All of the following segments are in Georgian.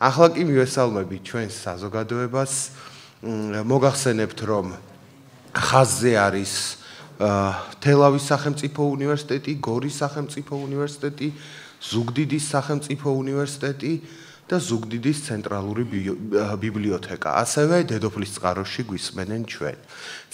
ახლა კი მივესალმებით ჩვენს საზოგადოებას. მოგახსენებთ, რომ ხაზზე არის თელავის სახელმწიფო უნივერსიტეტი, გორის სახელმწიფო უნივერსიტეტი, ზუგდიდის სახელმწიფო უნივერსიტეტი და ზუგდიდის ცენტრალური ბიბლიოთეკა. ასევე დედოფლის წყაროში გვისმენენ ჩვენ.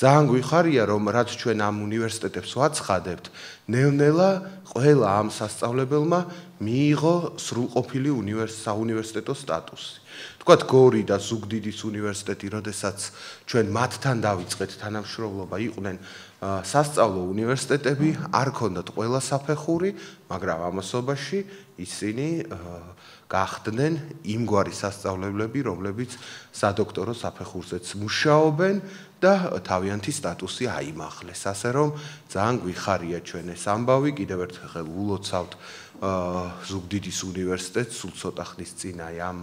ძალიან გვიხარია, რომ რაც ჩვენ ამ უნივერსიტეტებს ვაცხადებთ, ნელ-ნელა ყველა ამ სასწავლებელმა მიიღო სრულყოფილი საუნივერსიტეტო სტატუსი. თქვათ გორი და ზუგდიდის უნივერსიტეტი, როდესაც ჩვენ მათთან დავიწყეთ თანამშრომლობა, იყვნენ სასწავლო უნივერსიტეტები, არ ქონდათ ყველა საფეხური, მაგრამ ამასობაში ისინი გახდნენ იმგვარი სასწავლებლები, რომლებიც სადოქტორო საფეხურზეც მუშაობენ და თავიანთი სტატუსი აიმაღლეს. ასე რომ ძალიან გვიხარია ჩვენ ეს ამბავი, კიდევ ერთხელ ულოცავთ ზუგდიდის უნივერსიტეტს სულ ცოტა ხნის წინ ამ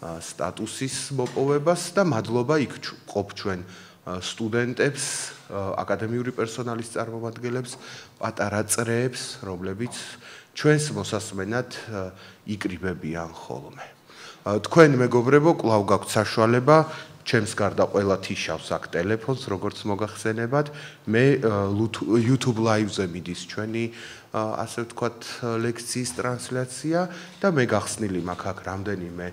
სტატუსის მოპოვებას და მადლობა იქ ყოფ ჩვენ სტუდენტებს, აკადემიური პერსონალის წარმომადგენლებს, პატარა წრეებს, რომლებიც ჩვენს მოსასმენად იკრიბებიან ხოლმე. თქვენ მეგობრებო, კვლავ გაქვთ საშუალება ჩემს გარდა ყველა თიშავს აქ ტელეფონს, როგორც მოგახსენებათ. მე YouTube Live-ზე მიდის ჩვენი ასე ვთქვათ ლექციის ტრანსლაცია და მე გახსნილი მაქვს აქ რამდენიმე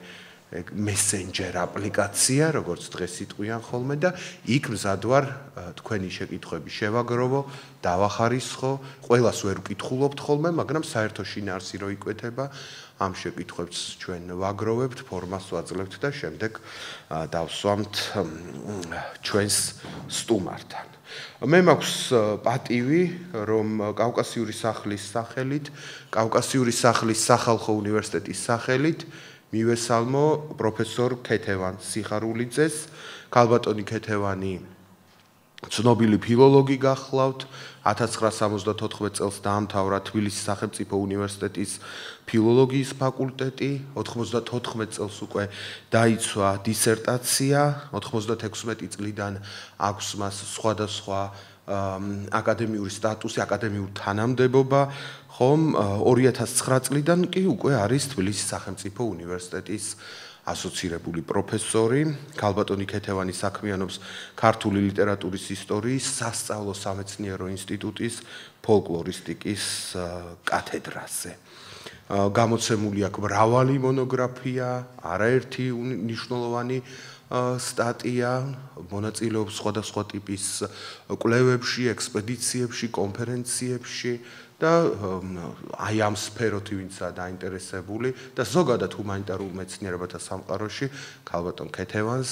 Messenger აპლიკაცია, როგორც დღეს იტყვიან ხოლმე და იქ მზად ვარ თქვენი შეკითხვები შევაგროვო, დავახარისხო, ყველას ვერ ვკითხულობთ ხოლმე, მაგრამ საერთო შინაარსი რო იკვეთება, ამ შეკითხვებს ჩვენ ვაგროვებთ, ფორმას ვაძლევთ და შემდეგ დავსვამთ ჩვენს სტუმართან. მე მაქვს პატივი, რომ კავკასიური სახლის სახელით, კავკასიური სახლის სახალხო უნივერსიტეტის სახელით მივესალმო პროფესორ ქეთევან სიხარულიძეს. ქალბატონი ქეთევანი ცნობილი ფილოლოგი გახლავთ. 1974 წელს დაამთავრა თბილისის სახელმწიფო უნივერსიტეტის ფილოლოგიის ფაკულტეტი. 94 წელს უკვე დაიცვა დისერტაცია. 96 წლიდან აქვს მას სხვადასხვა აკადემიური სტატუსი, აკადემიური თანამდებობა. ხომ 2009 წლიდან კი უკვე არის თბილისის სახელმწიფო უნივერსიტეტის ასოცირებული პროფესორი. ქალბატონი ქეთევანი საქმიანობს ქართული ლიტერატურის ისტორიის სასწავლო სამეცნიერო ინსტიტუტის ფოლკლორისტიკის კათედრაზე. გამოცემული აქვს მრავალი მონოგრაფია, არაერთი მნიშვნელოვანი სტატია, მონაწილეობს სხვადასხვა ტიპის კვლევებში, ექსპედიციებში, კონფერენციებში და აი ამ სფეროთი ვინცაა დაინტერესებული და ზოგადად ჰუმანიტარულ მეცნიერებათა სამყაროში ქალბატონ ქეთევანს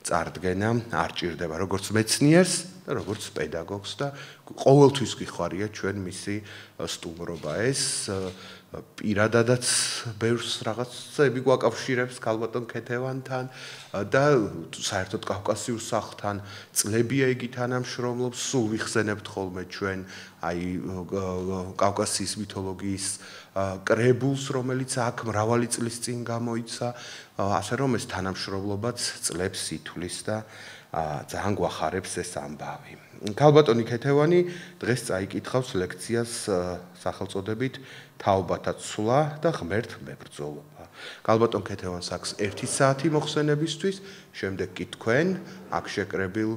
წარდგენა არ ჭირდება როგორც მეცნიერს და როგორც პედაგოგს და ყოველთვის გიხარია ჩვენ მისი სტუმრობა. ეს პირადადაც ბევრს რაღაცები გვაკავშირებს ქალბატონ ქეთევანთან და საერთოდ კავკასიურ სახლთან წლებია იგი თანამშრომლობს. სულ ვიხსენებთ ხოლმე ჩვენ აი კავკასიის მითოლოგიის კრებულს, რომელიც აქ მრავალი წლის წინ გამოიცა. ასე რომ ეს თანამშრომლობაც წლებს ითვლის და ძალიან გვახარებს ეს ამბავი. ქალბატონი ქეთევანი დღეს წაიკითხავს ლექციას სახელწოდებით თაობათა ცვლა და ღმერთ მებრძოლობა. ქალბატონ ქეთევანს აქვს 1 საათი მოხსენებისთვის, შემდეგ კი თქვენ აქ შეკრებილ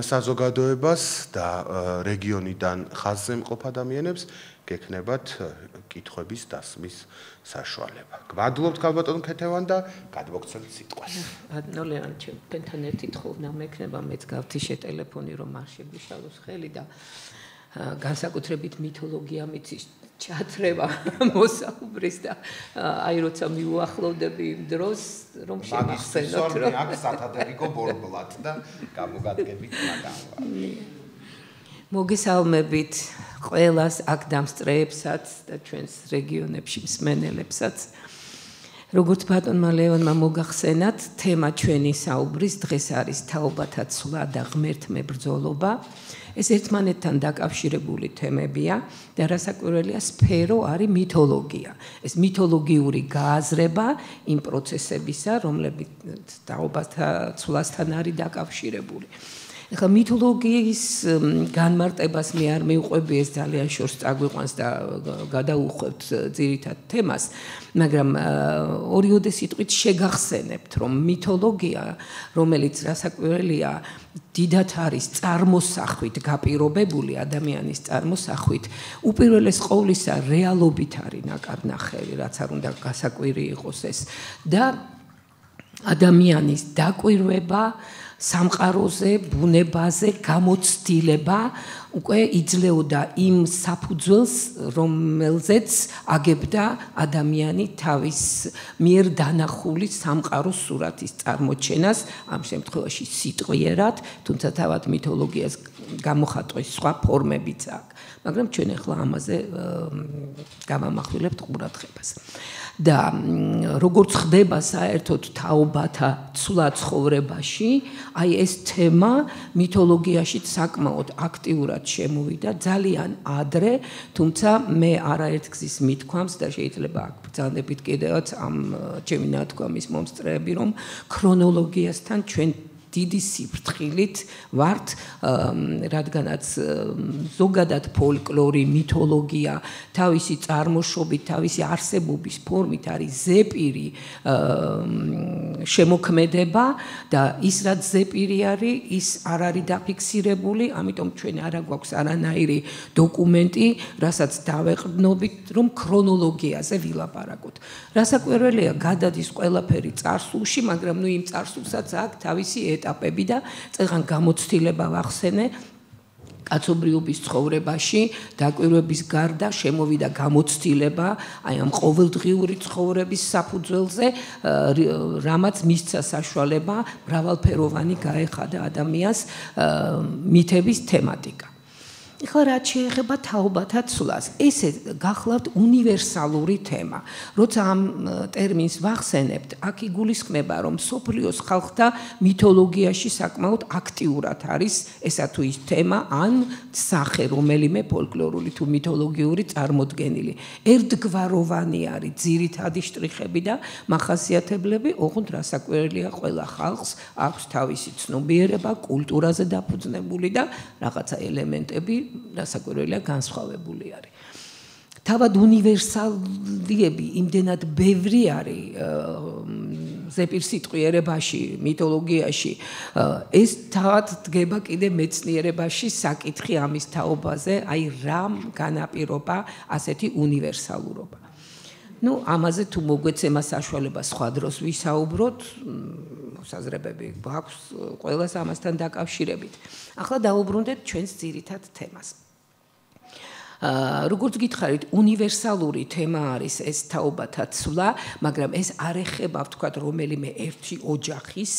საზოგადოებას და რეგიონიდან ხაზზე მყოფ ადამიანებს გექნებათ კითხვების დასმის საშუალება. გმადლობთ ქალბატონ ქეთევან და გადმოგცემთ სიტყვას. ნოლეან ჩემთან ერთი თხოვნა მექნება, მეც გავთიშე ტელეფონი, რომ არ შეგვიშალოს ხელი და განსაკუთრებით მითოლოგია მიცის ჩათრევა მოსაუბრის და აი როცა მიუახლოვდები იმ დროს, რომ შეგახსენოთ, რომ აქ სათადარიგო ბორბლად და გამოგადგებით მაგალითად. მოგესალმებით ყველას აქ დამსწრეებსაც და ჩვენს რეგიონებში მსმენელებსაც. როგორც ბატონმა ლეონმა მოგახსენათ, თემა ჩვენი საუბრის დღეს არის თაობათა ცვლა და ღმერთ მებრძოლობა. ეს ერთმანეთთან დაკავშირებული თემებია და რასაკვირველია სფერო არის მითოლოგია. ეს მითოლოგიური გააზრება იმ პროცესებისა, რომლებიც თაობათა ცვლასთან არის დაკავშირებული. ეხლა მითოლოგიის განმარტებას მე არ მივყვები, ეს ძალიან შორს წაგვიყვანს და გადაუხვევთ ძირითად თემას, მაგრამ ორიოდე სიტყვით შეგახსენებთ, რომ მითოლოგია, რომელიც რასაკვირველია, დიდათ არის წარმოსახვით გაპირობებული ადამიანის წარმოსახვით, უპირველეს ყოვლისა რეალობით არის ნაკარნახევი, რაც არ უნდა გასაკვირი იყოს ეს და ადამიანის დაკვირვება სამყაროზე, ბუნებაზე, გამოცდილება უკვე იძლეოდა იმ საფუძველს, რომელზეც აგებდა ადამიანი თავის მიერ დანახული სამყაროს სურათის წარმოჩენას, ამ შემთხვევაში სიტყვიერად, თუმცა თავად მითოლოგიას გამოხატვის სხვა ფორმებიც აქვს. მაგრამ ჩვენ ახლა ამაზე გამამახვილებთ ყურადღებას. და როგორც ხდება საერთოდ თაობათა ცვლა ცხოვრებაში, აი ეს თემა მითოლოგიაში საკმაოდ აქტიურად შემოვიდა ძალიან ადრე, თუმცა მე არაერთ გზის მithქვამს და შეიძლება აქ ბრძანდებით კიდევაც ამ ჩემი ნათქვამის მომსწრეები, რომ ქრონოლოგიასთან ჩვენ დიდი სიფრთხილით ვართ, რადგანაც ზოგადად ფოლკლორი, მითოლოგია თავისი წარმოშობით, თავისი არსებობის ფორმით არის ზეპირი შემოქმედება და ის რაც ზეპირი არის, ის არ არის დაფიქსირებული, ამიტომ ჩვენ არ გვაქვს არანაირი დოკუმენტი, რასაც დავეყრდნობით, რომ ქრონოლოგიაზე ვილაპარაკოთ. რასაკვირველია, გადადის ყველაფერი წარსულში, მაგრამ ნუ იმ წარსულსაც აქვს თავისი ეტაპები და წეგან გამოცდილება ვახსენე კაცობრიობის ცხოვრებაში დაკვირვების გარდა შემოვიდა გამოცდილება აი ამ ყოველდღიური ცხოვრების საფუძველზე, რამაც მისცა საშუალება მრავალფეროვანი გაეხადა ადამიანს მითების თემატიკა. ეხლა რაც შეეხება თაობათა ცვლას, ესე გახლავთ უნივერსალური თემა. როცა ამ ტერმინს ვახსენებთ, აქ იგულისხმება, რომ სოფლიოს ხალხთა მითოლოგიაში საკმაოდ აქტიურად არის ესა თუ ის თემა ან სახე, რომელიმე ფოლკლორული თუ მითოლოგიური წარმოდგენილი. ერთგვაროვანი არის ძირითადი შტრიხები და მახასიათებლები, ოღონდ რასაკვირველია, ყველა ხალხს აქვს თავისი ცნობიერება, კულტურაზე დაფუძნებული და რაღაცა ელემენტები რასაკვირველია განსხვავებული არის. თავად უნივერსალიები იმდენად ბევრი არის ზეპირსიტყვიერებაში, მითოლოგიაში, ეს თავად დგება კიდე მეცნიერებაში საკითხი ამის თაობაზე, აი რამ განაპირობა ასეთი უნივერსალურობა. ნუ ამაზე თუ მოგვეცემა საშუალება სხვა დროს ვისაუბროთ, საზრებები გვაქვს ყველას ამასთან დაკავშირებით. ახლა დავუბრუნდეთ ჩვენს ძირითად თემას. როგორც გითხარით, უნივერსალური თემა არის ეს თაობათა ცვლა, მაგრამ ეს არ ეხება ვთქვათ რომელიმე ერთი ოჯახის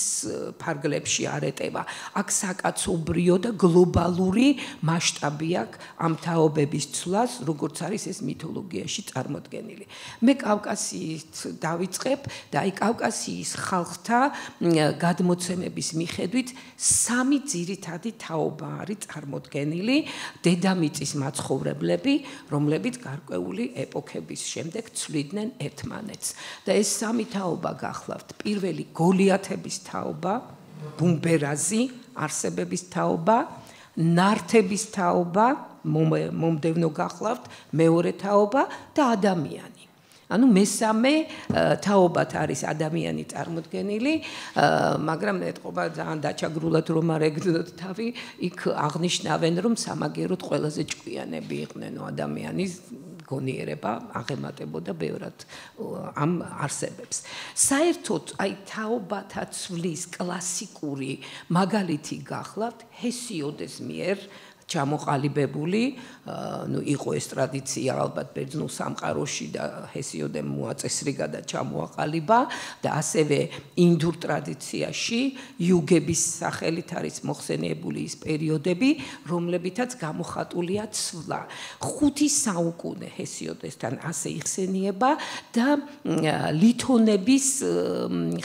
ფარგლებში არ ეტევა. აქ საკაცობრიო და გლობალური მასშტაბი აქვს ამ თაობების ცვლას, როგორც არის ეს მითოლოგიაში წარმოდგენილი. მე კავკასიით დავიწყებ და აი კავკასიის ხალხთა გადმოცემების მიხედვით სამი ძირითადი თაობა არის წარმოდგენილი დედამიწის მაცხოვრებლები, რომლებიც გარკვეული ეპოქების შემდეგ ცვლიდნენ ერთმანეთს. და ეს სამი თაობა გახლავთ. პირველი გოლიათების თაობა, ბუმბერაზი, არსებების თაობა, ნართების თაობა, მომდევნო გახლავთ, მეორე თაობა და ადამიანი. ანუ მესამე თაობად არის ადამიანი წარმოდგენილი, მაგრამ ეთყობა ძალიან დაჩაგრულად რომ არ ეგდოთ თავი, იქ აღნიშნავენ რომ სამაგეროდ ყველაზე ჭკვიანები იყვნენ ადამიანის გონიერება აღემატებოდა ბევრად ამ არსებებს. საერთოდ აი თაობათა ცვლის კლასიკური მაგალითი გახლავთ ჰესიოდეს მიერ ჩამოყალიბებული, ნუ იყო ეს ტრადიცია ალბათ ბერძნულ სამყაროში და ჰესიოდემ მოაწესრიგა და ჩამოაყალიბა და ასევე ინდურ ტრადიციაში იუგების სახელით არის მოხსენიებული ის პერიოდები, რომლებითაც გამოხატულია ცვლა. 5 საუკუნე ჰესიოდესთან ასე იხსენიება და ლითონების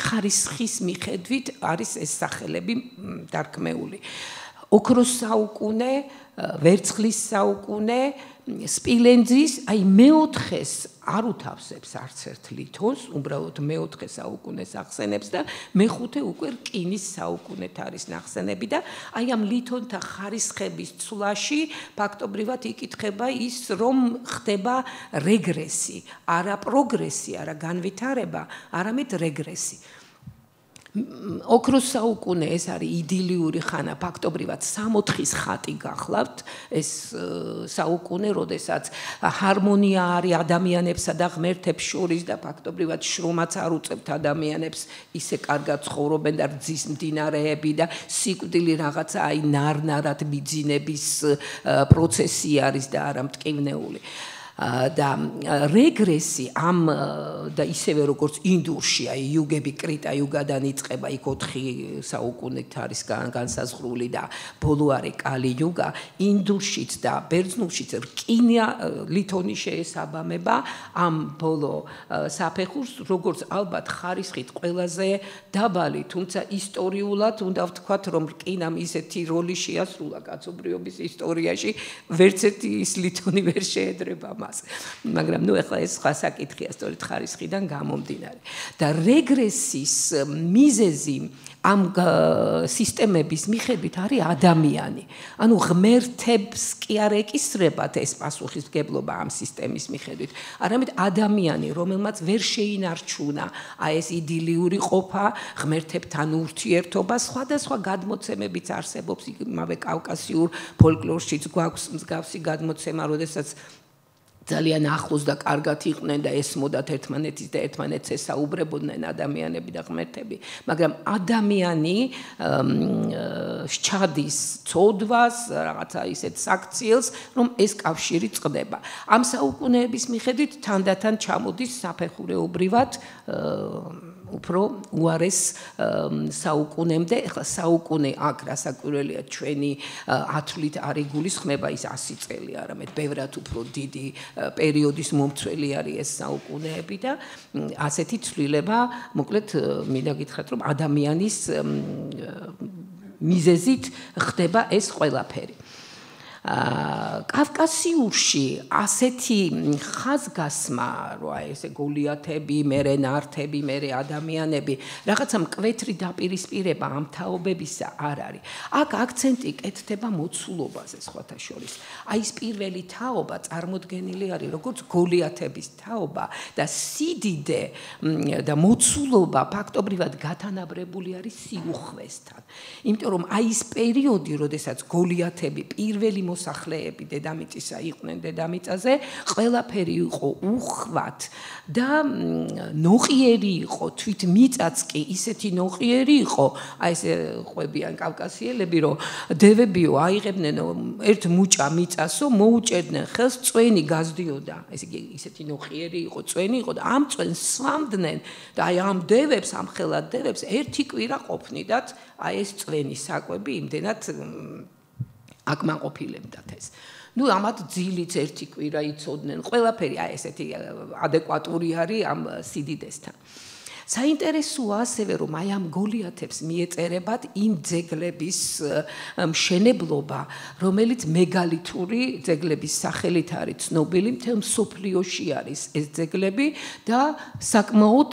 ხარისხის მიხედვით არის ეს სახელები დარქმეული. ოქროს საუკუნე, ვერცხლის საუკუნე, სპილენძის აი მეოთხეს არ უთავსებს არც ერთ ლითონს, უბრალოდ მეოთხე საუკუნეს ახსენებს და მეხუთე უკვე რკინის საუკუნეთ არის ნახსენები და აი ამ ლითონთა ხარისხების ცვლაში ფაქტობრივად იკითხება ის, რომ ხდება რეგრესი, არა პროგრესი, არა განვითარება, არამედ რეგრესი. ოქროს საუკუნე ეს არის იდილიური ხანა, ფაქტობრივად 64-ის ხატი გახლავთ, ეს საუკუნე, როდესაც ჰარმონია არის ადამიანებსა და ღმერთებს შორის და ფაქტობრივად შრომაც არ უწევთ ადამიანებს ისე კარგად ცხოვრობენ და რძის მდინარეები და სიკვდილი რაღაცა აი ნარ-ნარად მიძინების პროცესი არის და არა მტკივნეული. და რეგრესი ამ და ისევე როგორც ინდურში აი იუგები კრიტა იუგადან იწყება იქ 4 საუკუნით არის განსაზღვრული და ბოლო არის კალი იუგა ინდურშიც და ბერძნულშიც რკინა ლითონი შეესაბამება ამ ბოლო საფეხურს როგორც ალბათ ხარისხით ყველაზე დაბალი თუმცა ისტორიულად უნდა ვთქვათ რომ რკინამ ისეთი როლი შეასრულა კაცობრიობის ისტორიაში ვერც ერთი ის ლითონი ვერ შეედრება მაგრამ ნუ ახლა ეს სხვა საკითხია სწორედ ხარისხიდან გამომდინარე და რეგრესის მიზეზი ამ სისტემების მიხედვით არის ადამიანი. ანუ ღმერთებს კი არ ეკისრებათ ეს პასუხისმგებლობა ამ სისტემის მიხედვით, არამედ ადამიანი, რომელმაც ვერ შეინარჩუნა აი ეს იდილიური ყოფა, ღმერთებთან ურთიერთობა, სხვადასხვა გადმოცემებიც არსებობს იმავე კავკასიურ ფოლკლორშიც გვაქვს მსგავსი გადმოცემა, როდესაც ძალიან ახლოს და კარგად იყვნენ და ესმოდათ ერთმანეთის და ერთმანეთს ესაუბრებოდნენ ადამიანები და ღმერთები, მაგრამ ადამიანი სჩადის ცოდვას, რაღაცა ისეთ საქციელს, რომ ეს კავშირი წყდება. ამ საუკუნეების მიხედვით თანდათან ჩამოდის საფეხურეობრივად უფრო უარეს საუკუნემდე, ახლა საუკუნე აქ რასაკვირველია ჩვენი ათვლით არ იგულისხმება ის 100 წელი, არამედ ბევრად უფრო დიდი პერიოდის მომცველი არის ეს საუკუნეები და ასეთი ცვლილება, მოკლედ მინდა გითხრათ, რომ ადამიანის მიზეზით ხდება ეს ყველაფერი. კავკასიურში ასეთი ხაზგასმა, რომ აი ესე გოლიათები, მერე ნართები, მერე ადამიანები, რაღაცა მკვეთრი დაპირისპირება ამ თაობებისა არ არის. აქ აქცენტი კეთდება მოცულობაზე სხვათა შორის. აი ეს პირველი თაობა წარმოდგენილი არის როგორც გოლიათების თაობა და სიდიდე და მოცულობა ფაქტობრივად გათანაბრებული არის სიუხვესთან. იმიტომ რომ აი ეს პერიოდი, როდესაც გოლიათები პირველი მოსახლეები დედამიწისა იყვნენ დედამიწაზე, ყველაფერი იყო უხვად და ნოყიერი იყო, თვით მიწაც კი ისეთი ნოყიერი იყო, აი ეს ყვებიან კავკასიელები, რომ დევებიო აიღებდნენ ერთ მუჭა მიწასო, მოუჭერდნენ ხელს, წვენი გაზდიოდა, ესე იგი ისეთი ნოყიერი იყო, წვენი იყო და ამ წვენს სვამდნენ და აი ამ დევებს, ამ ხელად დევებს ერთი კვირა ყოფნიდათ აი ეს წვენის საკვები იმდენად აკმაყოფილებდათ ეს. ნუ ამათ ძილიც ერთი კვირა იცოდნენ, ყველაფერი აი ესეთი ადეკვატური არის ამ სიდიდესთან. საინტერესოა ასევე რომ აი ამ გოლიათებს მიეწერებათ იმ ძეგლების მშენებლობა, რომელიც მეგალითური ძეგლების სახელით არის ცნობილი, მთელ მსოფლიოში არის ეს ძეგლები და საკმაოდ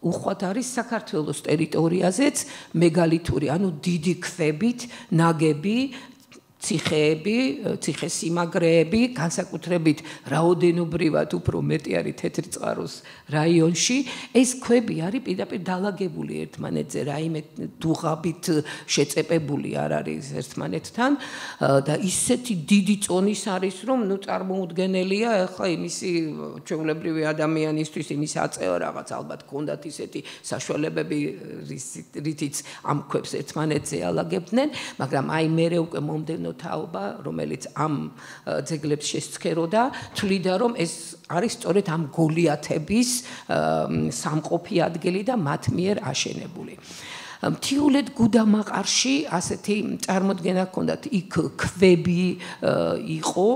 უხვად არის საქართველოს ტერიტორიაზეც მეგალითური, ანუ დიდი ქვებით ნაგები ციხეები, ციხესიმაგრეები, განსაკუთრებით რაოდენობრივად უფრო მეტი არის თეთრიწყაროს რაიონში, ეს ქვები არის პირდაპირ დალაგებული ერთმანეთზე, რაიმე დუღაბით შეწეპებული არ არის ერთმანეთთან და ისეთი დიდი წონის არის, რომ ნუ წარმოუდგენელია, ახლა იმისი ჩვეულებრივი ადამიანისთვის იმის აწევა რაღაც ალბათ ჰქონდათ ისეთი საშუალებები, რითიც ამ ქვებს ერთმანეთზე ალაგებდნენ, მაგრამ აი მერე უკვე მომდევნო თაობა, რომელიც ამ ძეგლებს შესცქეროდა, თვლიდა რომ ეს არის სწორედ ამ გოლიათების სამყოფი ადგილი და მათ მიერ აშენებული. მთიულეთ გუდამაყარში ასეთი წარმოდგენა ჰქონდათ, იქ ქვები იყო,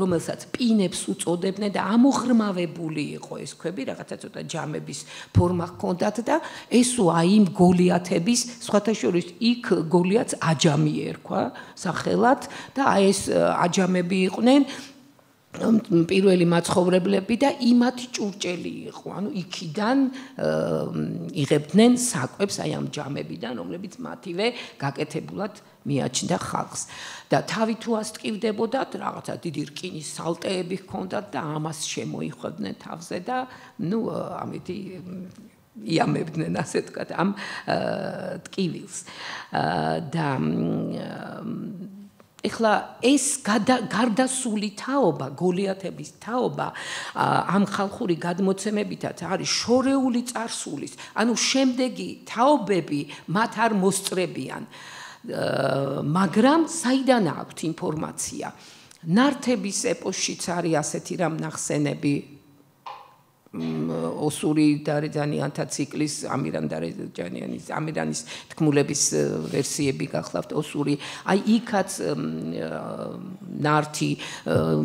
რომელსაც პინებს უწოდებდნენ და ამოღრმავებული იყო ეს ქვები, რაღაცა ცოტა ჯამების ფორმა ჰქონდათ და ესო აი იმ გოლიათების, სხვათა შორის იქ გოლიათს აჯამი ერქვა სახელად და აი ეს აჯამები იყვნენ პირველი მაცხოვრებლები და იმათი ჭურჭელი იყო. ანუ იქიდან იღებდნენ საკვებს აი ამ ჯამებიდან, რომლებიც მათივე გაკეთებულად მიაჩნდა ხალხს. და თავი თუ ასტკივდებოდათ, რაღაცა დიდი რკინის სალტეები ჰქონდათ და ამას შემოიხვევდნენ თავზე და ამეთი იამებდნენ ასე ვთქვათ ამ ტკივილს. და ეხლა ეს გარდასული თაობა, გოლიათების თაობა ამ ხალხური გადმოცემებითაც არის შორეული წარსულის, ანუ შემდეგი თაობები მათ არ მოსწრებიან. მაგრამ საიდან აქვთ ინფორმაცია? ნართების ეპოსშიც არის ასეთი რამ ნახსენები ოსური დარეჯანიანთა ციკლის ამირანის თქმულების ვერსიები გახლავთ ოსური აი იქაც ნართი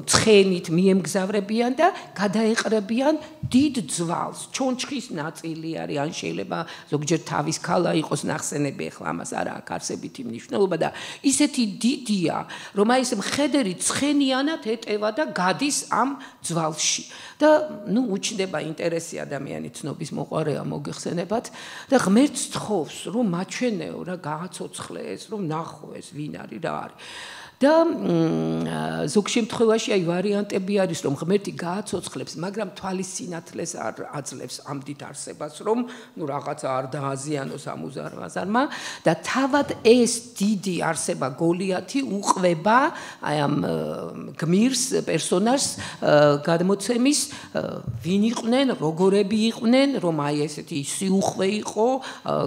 ცხენით მიემგზავრებიან და გადაეყრებიან დიდ ძვალს ჩონჩხის ნაწილი არის ან შეიძლება ზოგჯერ თავის ქალა იყოს ნახსენები ახლა ამას არ აქვს არსებითი მნიშვნელობა და ისეთი დიდია რომ აი ეს მხედარი ცხენიანად ეტევა და გადის ამ ძვალში და უჩნდება ინტერესი ადამიანი ცნობის მოყარეა მოგეხსენებათ და ღმერთს თხოვს რომ მაჩვენეო რა გააცოცხლეს რომ ნახო ეს ვინ არის რა არის და ზოგ შემთხვევაში აი ვარიანტები არის რომ ღმერთი გააცოცხლებს მაგრამ თვალის სინათლეს არ აძლევს ამ დიდ არსებას რომ რაღაცა არ დააზიანოს ამ უზარმაზარმა და თავად ეს დიდი არსება გოლიათი უყვება აი ამ გმირს პერსონაჟს გადმოცემის ვინ იყვნენ როგორები იყვნენ რომ აი ესეთი სიუხვე იყო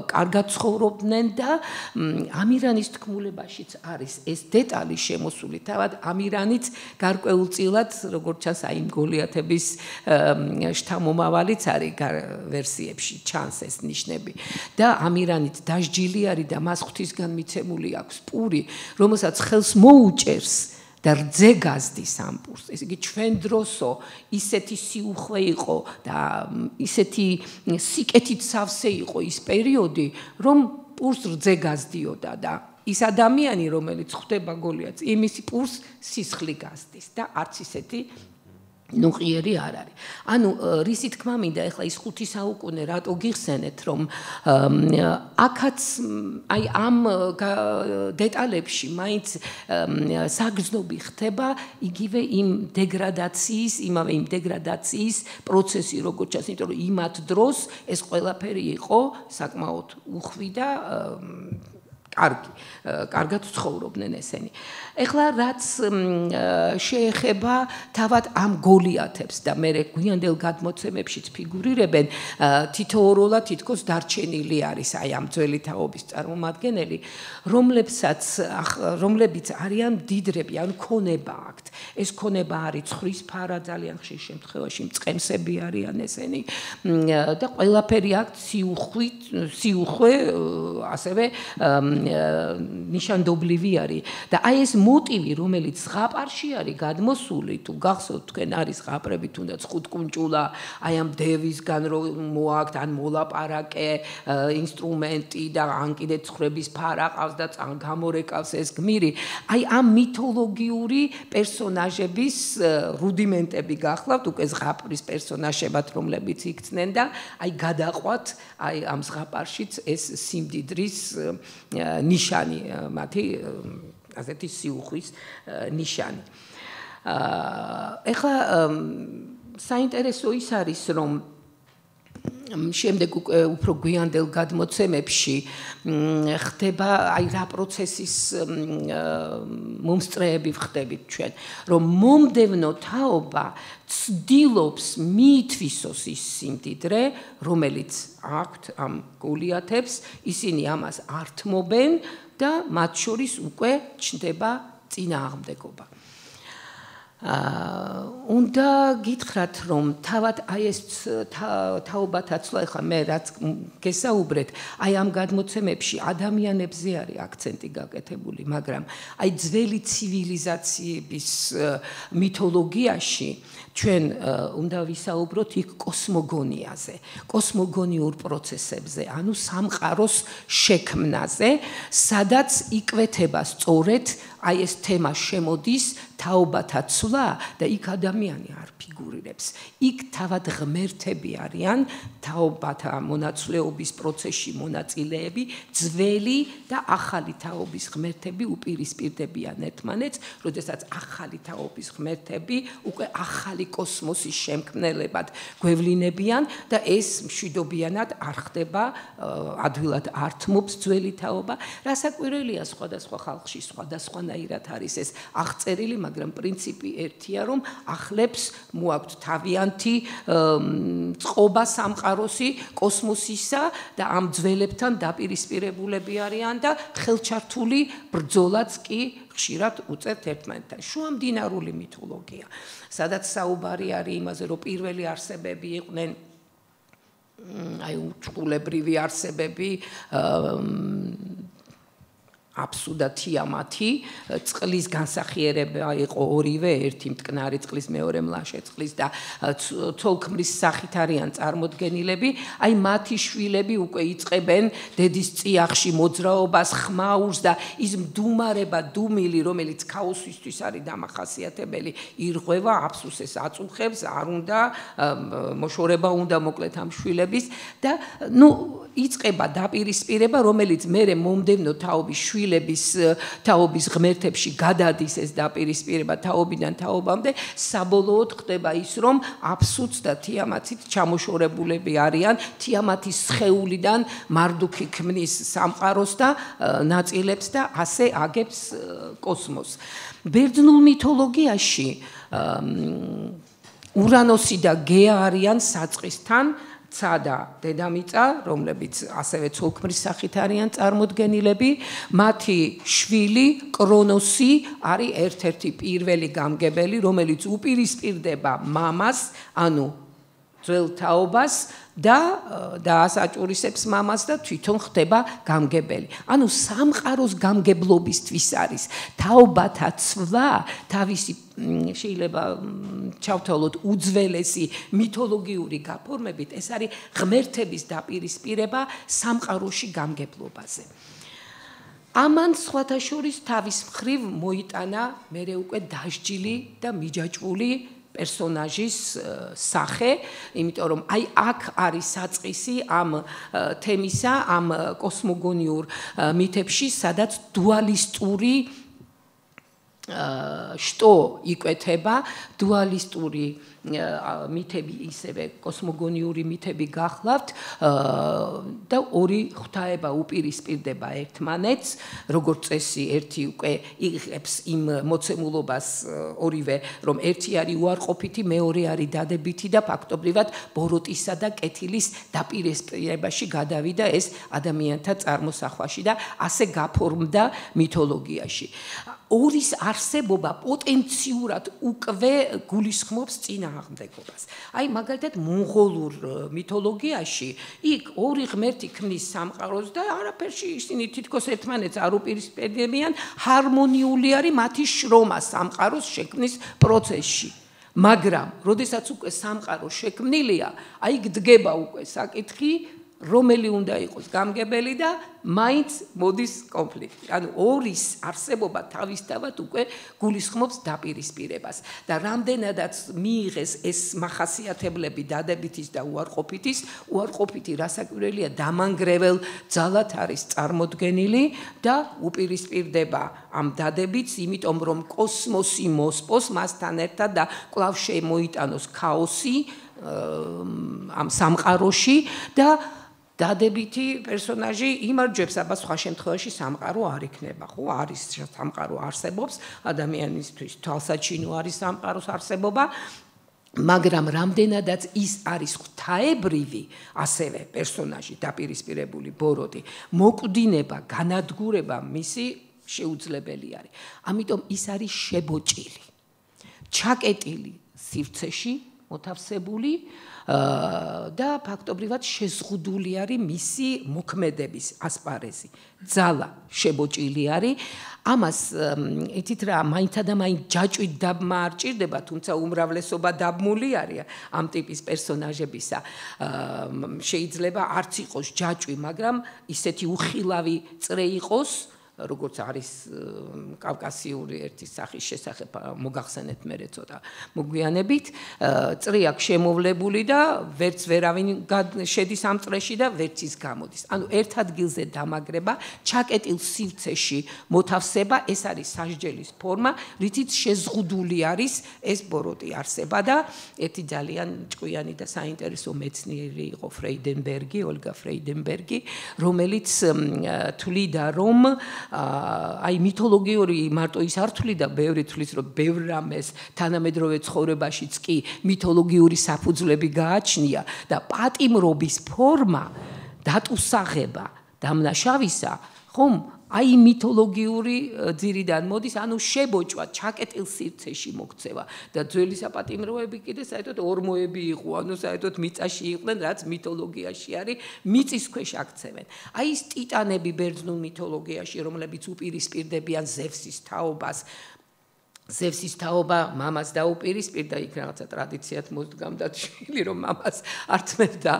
კარგად ცხოვრობდნენ და ამირანის თქმულებაშიც არის ეს დეტალი შემოსული თავად ამირანიც გარკვეულწილად როგორც ჩანს აი იმ გოლიათების შთამომავალიც არის ვერსიებში ჩანს ეს ნიშნები და ამირანიც დასჯილი არის და მას ღვთისგან მიცემული აქვს პური რომელსაც ხელს მოუჭერს და რძე გაზდის ამ პურს ესე იგი ჩვენ დროსო ისეთი სიუხვე იყო და ისეთი სიკეთით სავსე იყო ის პერიოდი რომ პურს რძე გაზდიოდა და ის ადამიანი რომელიც ხვდება გოლიათს იმის პურს სისხლი გაზდის და არც ისეთი ნუყიერი არ არის. ანუ რისი თქმა მინდა ეხლა ის 5 საუკუნე რატო გიხსენეთ რომ აქაც აი ამ დეტალებში მაინც საგრძნობი ხდება იგივე იმ დეგრადაციის პროცესი როგორც ჩანს, იმიტომ რომ იმათ დროს ეს ყველაფერი იყო საკმაოდ უხვი და კარგად ცხოვრობდნენ ესენი. ეხლა რაც შეეხება თავად ამ გოლიათებს და მე გვიანდელ გადმოცემებშიც ფიგურირებენ თითოეულად თითქოს დარჩენილი არის აი ამ ძველი თაობის წარმომადგენელი, რომლებიც არიან მდიდრები, ანუ ქონება აქვთ. ეს ქონება არის ცხრის ფარა ძალიან ხშირ შემთხვევაში მწყემსები არიან ესენი და ყველაფერი აქვთ სიუხვე ასევე ნიშანდობლივი არის და აი ეს მოტივი რომელიც ზღაპარში არის გადმოსული თუ გახსოვთ თქვენ არის ზღაპრები თუნდაც ხუთკუნჭულა აი ამ დევისგან რომ მოაქვთ ან მოლაპარაკე ინსტრუმენტი და ან კიდე ცხვრების ფარა ყავს და გამორეკავს ეს გმირი აი ამ მითოლოგიური პერსონაჟების რუდიმენტები გახლავთ უკვე ზღაპრის პერსონაჟებად რომლებიც იქცნენ და აი გადაყვათ აი ამ ზღაპარშიც ეს სიმდიდრის ნიშანი მათი ასეთი სიუხვის ნიშანი. ეხლა საინტერესო ის არის რომ შემდეგ უფრო გვიანდელ გადმოცემებში ხდება აი რა პროცესის მომსწრეები ვხდებით ჩვენ რომ მომდევნო თაობა ცდილობს მიითვისოს ის სიმდიდრე რომელიც აქვთ ამ გოლიათებს ისინი ამას ართმობენ და მათ შორის უკვე ჩნდება წინააღმდეგობა უნდა გითხრათ რომ თავად აი ეს თაობათაცვლა ეხლა მე რაც გესაუბრეთ აი ამ გადმოცემებში ადამიანებზე არის აქცენტი გაკეთებული მაგრამ აი ძველი ცივილიზაციების მითოლოგიაში ჩვენ უნდა ვისაუბროთ იქ კოსმოგონიაზე კოსმოგონიურ პროცესებზე ანუ სამყაროს შექმნაზე სადაც იკვეთება სწორედ აი ეს თემა შემოდის თაობათა ცვლა და იქ ადამიანი არ ფიგურირებს. იქ თავად ღმერთები არიან თაობათა მონაცვლეობის პროცესში მონაწილეები, ძველი და ახალი თაობის ღმერთები უპირისპირდებიან ერთმანეთს, როდესაც ახალი თაობის ღმერთები უკვე ახალი კოსმოსის შემქმნელებად გვევლინებიან და ეს მშვიდობიანად არ ხდება, ადვილად არ თმობს ძველი თაობა. რასაკვირველია, სხვადასხვა ხალხში სხვადასხვანაირად არის ეს აღწერილი, მაგრამ პრინციპი ერთია, რომ ახლებს მოაქვთ თავიანთი წყობა სამყაროსი კოსმოსისა და ამ ძველებთან დაპირისპირებულები არიან და ხელჩართული ბრძოლაც კი ხშირად უწევთ ერთმანეთთან. შუამდინარული მითოლოგია, სადაც საუბარი არის იმაზე, რომ პირველი არსებები იყვნენ უჩვეულებრივი არსებები, აფსუ და თიამათი, წყლის განსახიერება იყო ორივე, ერთი მტკნარი წყლის, მეორე მლაშე წყლის და ცოლ-ქმრის სახით არიან წარმოდგენილები. აი მათი შვილები უკვე იწყებენ დედის წიაღში მოძრაობას, ხმაურს და ის მდუმარება, დუმილი, რომელიც ქაოსისთვის არის დამახასიათებელი, ირღვევა, აფსუსეს აწუხებს, არ უნდა მოშორება უნდა მოკლედ ამ შვილების და იწყება დაპირისპირება, რომელიც მერე მომდევნო თაობის თაობის ღმერთებში გადადის ეს დაპირისპირება თაობიდან თაობამდე, საბოლოოდ ხდება ის, რომ აფსუც და თიამათით ჩამოშორებულები არიან, თიამათის სხეულიდან მარდუქი ქმნის სამყაროს და ნაწილებს და ასე აგებს კოსმოსს. ბერძნულ მითოლოგიაში ურანოსი და გეა არიან საწყისთან, ცა და დედამიწა, რომლებიც ასევე ცოლ-ქმრის სახით არიან წარმოდგენილები, მათი შვილი კრონოსი არის ერთ-ერთი პირველი გამგებელი, რომელიც უპირისპირდება მამას, ანუ ძველ თაობას და ასაჭურისებს მამას და თვითონ ხდება გამგებელი. ანუ სამყაროს გამგებლობისთვის არის თაობათა ცვლა, თავისი შეიძლება ჩავთვალოთ უძველესი მითოლოგიური გაფორმებით, ეს არის ღმერთების დაპირისპირება სამყაროში გამგებლობაზე. ამან სხვათა შორის თავის მხრივ მოიტანა მერე უკვე დასჯილი და მიჯაჭვული პერსონაჟის სახე, იმიტომ რომ აი აქ არის საწყისი ამ თემისა, ამ კოსმოგონიურ მითებში, სადაც დუალისტური შტო იკვეთება, დუალისტური მითები ისევე კოსმოგონიური მითები გახლავთ და ორი ღვთაება უპირისპირდება ერთმანეთს, როგორც წესი ერთი უკვე იღებს იმ მოცემულობას ორივე, რომ ერთი არის უარყოფითი, მეორე არის დადებითი და ფაქტობრივად ბოროტისა და კეთილის დაპირისპირებაში გადავიდა ეს ადამიანთა წარმოსახვაში და ასე გაფორმდა მითოლოგიაში. ორის არსებობა პოტენციურად უკვე გულისხმობს წინააღმდეგობას. აი მაგალითად მონღოლურ მითოლოგიაში იქ ორი ღმერთი ქმნის სამყაროს და არაფერში ისინი თითქოს ერთმანეთს არ უპირისპირდებიან, ჰარმონიული არის მათი შრომა სამყაროს შექმნის პროცესში. მაგრამ, როდესაც უკვე სამყარო შექმნილია, აი გდგება უკვე საკითხი, რომელი უნდა იყოს გამგებელი და მაინც მოდის კონფლიქტი. ანუ ორის არსებობა თავისთავად უკვე გულისხმობს დაპირისპირებას და რამდენადაც მიიღეს ეს მახასიათებლები დადებითის და უარყოფითის, უარყოფითი რასაკვირველია დამანგრეվել ძალად არის წარმოდგენილი და უპირისპირდება ამ დადებითს, იმიტომ რომ კოსმოსი მოსპოს მასთან ერთად და კვლავ შემოიტანოს ქაოსი ამ სამყაროში და დადებითი პერსონაჟი იმარჯვებს, აბა სხვა შემთხვევაში სამყარო არ იქნება, ხო, არის სამყარო არსებობს, ადამიანისთვის თვალსაჩინო არის სამყაროს არსებობა, მაგრამ რამდენადაც ის არის ღვთაებრივი, ასევე პერსონაჟი დაპირისპირებული ბოროტი, მოკვდინება, განადგურება მისი შეუძლებელი არის. ამიტომ ის არის შებოჭილი, ჩაკეტილი სივრცეში, მოთავსებული და ფაქტობრივად შეზღუდული არის მისი მოქმედების ასპარეზი. ძალა შებოჭილი არის. ამას ეთით რა მაინც და მაინც ჯაჭვით დაბმა არ ჭირდება, თუმცა უმრავლესობა დაბმული არის ამ ტიპის პერსონაჟებისა. შეიძლება არც იყოს ჯაჭვი, მაგრამ ისეთი უხილავი წრე იყოს, როგორც არის კავკასიური ერთი სახის შესახებ მოგახსენეთ მე ცოტა მოგვიანებით წრიაკ შემოვლებული და ვერც ვერავინ შედის ამ წრეში და ვერც ის გამოდის. ანუ ერთ ადგილზე დამაგრება, ჩაკეტილ სივრცეში მოთავსება, ეს არის სასჯელის ფორმა, რითიც შეზღუდული არის ეს ბოროტი არსება და ერთი ძალიან ჭკვიანი და საინტერესო მეცნიერი იყო ფრეიდენბერგი, ოლგა ფრეიდენბერგი, რომელიც თვლიდა რომ აი მითოლოგიური მარტო ის არ თვლიდა, ბევრი თვლის რომ ბევრ რამეს თანამედროვე ცხოვრებაშიც კი მითოლოგიური საფუძვლები გააჩნია და პატიმრობის ფორმა დატუსაღება დამნაშავისა ხომ აი მითოლოგიური ძირიდან მოდის, ანუ შებოჭვა, ჩაკეტილ სივრცეში მოქცევა და ძველი საპატიმროები კიდე საერთოდ ორმოები იყო, ანუ საერთოდ მიწაში იყვნენ, რაც მითოლოგიაში არის, მიწის ქვეშ აქცევენ. აი ეს ტიტანები ბერძნულ მითოლოგიაში, რომლებიც უპირისპირდებიან ზევსის თაობას, ზევსის თაობა მამას დაუპირისპირდა, იქ რაღაცა ტრადიციად მოდგამდა შვილი, რომ მამას ართმევდა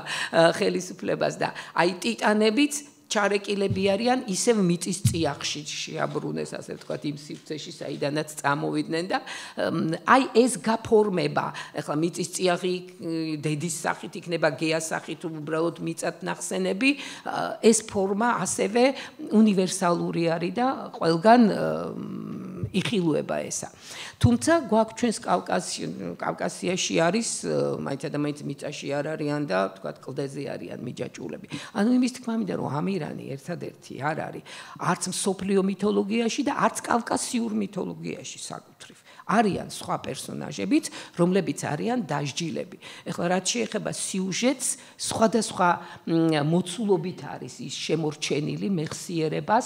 ხელისუფლებას და აი ტიტანებიც ჩარეკილები არიან ისევ მიწის წიაღში შეაბრუნეს, ასე ვთქვათ, იმ სივრცეში, საიდანაც წამოვიდნენ და აი ეს გაფორმება, ახლა მიწის წიაღი დედის სახით იქნება, გეას სახით უბრალოდ მიწად ნახსენები, ეს ფორმა ასევე უნივერსალური არის და ყველგან იხილუება ესა. თუმცა გვაქვს ჩვენს კავკასიაში არის მაინც ადამიანის მიწაში არ არიან და ვთქვათ კლდეზე არიან მიჯაჭულები. ანუ იმის თქმა მინდა რომ ამირანი ერთადერთი არ არის არც მსოფლიო მითოლოგიაში და არც კავკასიურ მითოლოგიაში საკუთრივ. არიან სხვა პერსონაჟებიც, რომლებიც არიან დასჯილები. ეხლა რაც შეეხება სიუჟეტს, სხვადასხვა მოცულობით არის ის შემორჩენილი მეხსიერებას,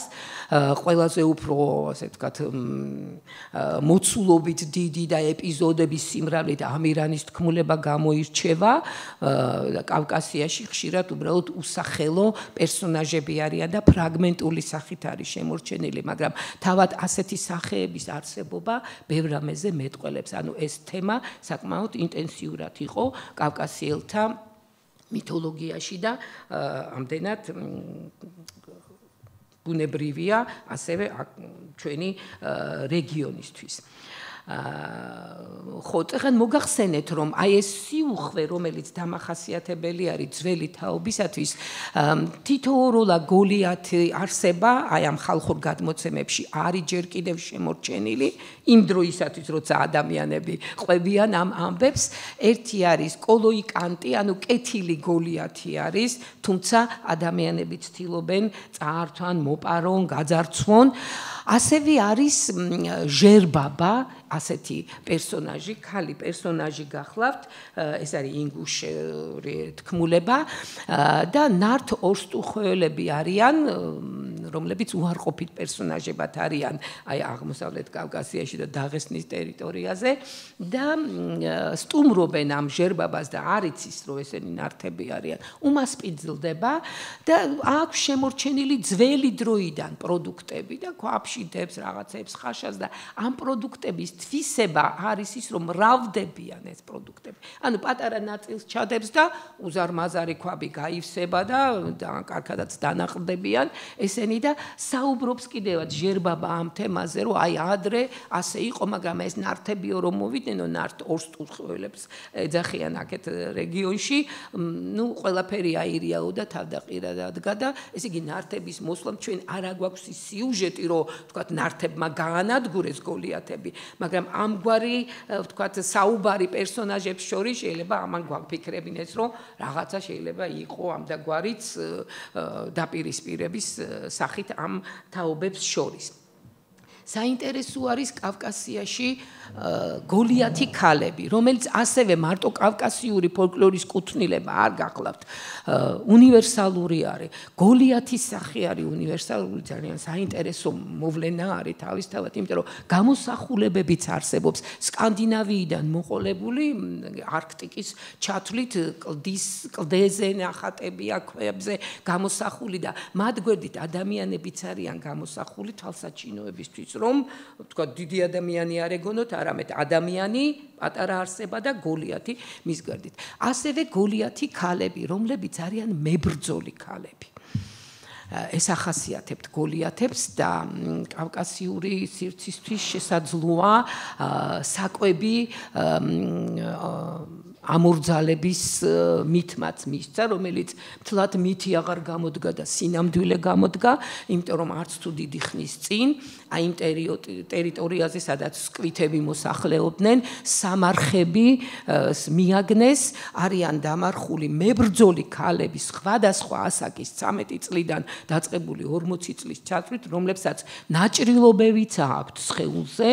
ყველაზე უფრო, ასე ვთქვათ, მოცულობით დიდი და ეპიზოდების სიმრავლით ამირანის თქმულება გამოირჩევა. კავკასიაში ხშირად უბრალოდ უსახელო პერსონაჟები არიან და ფრაგმენტული სახით არის შემორჩენილი, მაგრამ თავად ასეთი სახეების არსებობა ბევრ რამეზე მეტყველებს. ანუ ეს თემა საკმაოდ ინტენსიურად იყო კავკასიელთა მითოლოგიაში და ამდენად ბუნებრივია ასევე ჩვენი რეგიონისთვის. ხო, ეხლა მოგახსენეთ, რომ აი ეს სიუხვე, რომელიც დამახასიათებელი არის ძველი თაობისათვის, თითოეულა გოლიათი არსება აი ამ ხალხურ გადმოცემებში არის ჯერ კიდევ შემორჩენილი იმ დროისათვის, როცა ადამიანები ყვებიან ამ ამბებს. ერთი არის კოლოიკანტი, ანუ კეთილი გოლიათი არის, თუმცა ადამიანები ცდილობენ წაართვან, მოპარონ, გაძარცვონ. ასევე არის ჟერბაბა, ასეთი პერსონაჟი, ქალი პერსონაჟი გახლავთ, ეს არის ინგუშური თქმულება და ნართ ორსტუხოელები არიან, რომლებიც უარყოფით პერსონაჟებად არიან აი აღმოსავლეთ კავკასიაში და დაღესტნის ტერიტორიაზე და სტუმრობენ ამ ჟერბაბას და არ იცის, რომ ესენი ნართები არიან. უმასპინძლდება და აქვს შემორჩენილი ძველი დროიდან პროდუქტები და ქვაფშიდებს, რაღაცებს ხაშას და ამ პროდუქტების თვისება არის ის, რომ მრავლდებიან ეს პროდუქტები. ანუ პატარა ნაწილს ჩადებს და უზარმაზარი ქვაბი გაივსება და კარგადაც დანაყრდებიან ესენი და საუბრობს კიდევაც ჟერბაბა ამ თემაზე, რომ აი ადრე ასე იყო, მაგრამ ეს ნართებიო რომ მოვიდნენო, ნართ ორსტუხოელებს ეძახიან აქეთ რეგიონში, ნუ ყველაფერი აირიაო და თავდაყირა დადგა და ესე იგი ნართების მოსვლამ ჩვენ არ აგვაქვს ის სიუჟეტი, რომ ვთქვათ ნართებმა გაანადგურეს გოლიათები, მაგრამ ამგვარი ვთქვათ საუბარი პერსონაჟებს შორის შეიძლება ამან გვაფიქრებინეს, რომ რაღაცა შეიძლება იყო ამდაგვარიც დაპირისპირების სახით ამ თაობებს შორის. საინტერესო არის კავკასიაში გოლიათი ქალები, რომელიც ასევე მარტო კავკასიური ფოლკლორის კუთვნილება არ გახლავთ, უნივერსალური არის. გოლიათის სახე არის უნივერსალური, ძალიან საინტერესო მოვლენა არის თავისთავად, იმიტომ რომ გამოსახულებებიც არსებობს სკანდინავიიდან მოყოლებული არქტიკის ჩათვლით კლდეზე ნახატებია ქვებზე გამოსახული და მათ გვერდით ადამიანებიც არიან გამოსახული თვალსაჩინოებისთვის, რომ თქვა დიდი ადამიანი არ ეგონოთ, არამედ ადამიანი, პატარა არსება და გოლიათი მის გვერდით. ასევე გოლიათი ქალები, რომლებიც არიან მებრძოლი ქალები. ეს ახასიათებთ გოლიათებს და კავკასიური სივრცისთვის შესაძლოა საკვები ამორძალების მითმაც მისცა, რომელიც მთლად მითი აღარ გამოდგა და სინამდვილე გამოდგა, იმიტომ რომ არც თუ დიდი ხნის წინ აი იმ ტერიტორიაზე, სადაც სკვითები მოსახლეობდნენ, სამარხები მიაგნეს, არიან დამარხული მებრძოლი ქალები სხვადასხვა ასაკის 13 წლიდან დაწყებული 40 წლის ჩათვლით, რომლებსაც ნაჭრილობებიც აქვთ სხეულზე,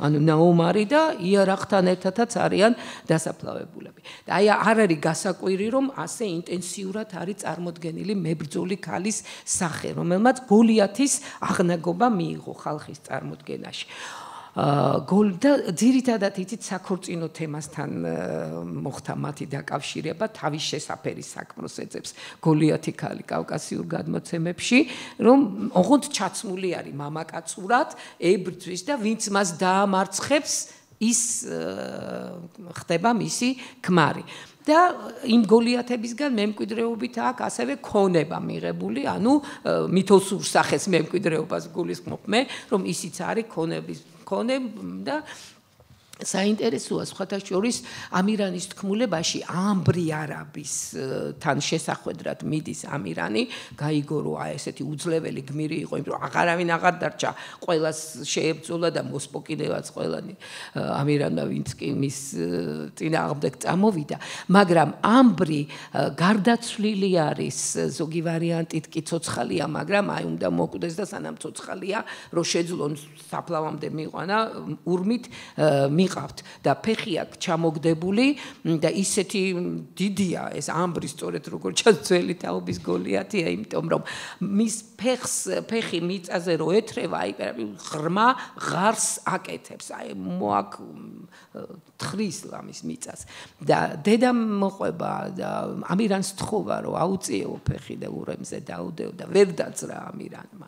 ანუ ნაომარი და იარაღთან ერთადაც არიან დასაფლავებულები. და აი არ არის გასაკვირი, რომ ასე ინტენსიურად არის წარმოდგენილი მებრძოლი ქალის სახე, რომელმაც გოლიათის აღნაგობა მიიღო ხალხის წარმოდგენაში. და ძირითადად იცით საქორწინო თემასთან მოხდა მათი დაკავშირება, თავის შესაფერი საქმროს ეძებს გოლიათი ქალი კავკასიურ გადმოცემებში, რომ ოღონდ ჩაცმული არის მამაკაცურად, ებრძვის და ვინც მას დაამარცხებს, ის ხდება მისი ქმარი. და იმ გოლიათებისგან მემკვიდრეობით აქვს ასევე ქონება მიღებული, ანუ მითოსურ სახეს მემკვიდრეობას გულისხმობ მე, რომ ისიც არის ქონების ქონე და საინტერესოა სხვათა შორის ამირანის თქმულებაში ამბრი არაბის თან შესახვედრად მიდის ამირანი, გაიგო რომ აი ესეთი უძლეველი გმირი იყო, იმიტომ რომ აღარავინ აღარ დარჩა, ყველას შეებრძოლა და მოსპოკიდევაც ყველანი ამირანმა ვინც კი მის წინააღმდეგ წამოვიდა, მაგრამ ამბრი გარდაცვლილი არის, ზოგი ვარიანტით კი ცოცხალია, მაგრამ აი უნდა მოკვდეს და სანამ ცოცხალია, რომ შეძლონ საფლავამდე მიყვანა ურმით მიყავთ და ფეხი აქვს ჩამოგდებული და ისეთი დიდია ეს ამბრი სწორედ როგორც ძველი თაობის გოლიათია, იმიტომ რომ მის ფეხი მიწაზე რო ეთრევა, აი ღრმა ღარს აკეთებს, აი მოაკ თხრის ლამის მიწას და დედამ მოყვება და ამირანს თხოვა რომ აუწიეო ფეხი და ურემზე დაუდეო და ვერ დაძრა ამირანმა.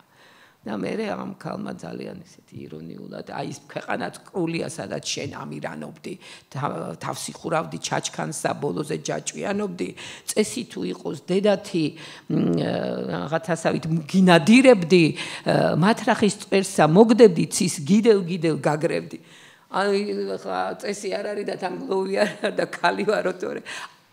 და მე ამ ქალმა ძალიან ისეთი ირონიულად აი ის ქვეყანაც კრულია, სადაც შენ ამირანობდი, თავს იხურავდი ჩაჩქანსა, ბოლოზე ჯაჭვიანობდი, წესი თუ იყოს დედათი რაღაცასავით გინადირებდი, მათრახის წერსა მოგდებდი, ცის გიდელ გაგრებდი. აი ხა წესი არ არის და თან გლოვი არ არის და ქალი ვარო თორე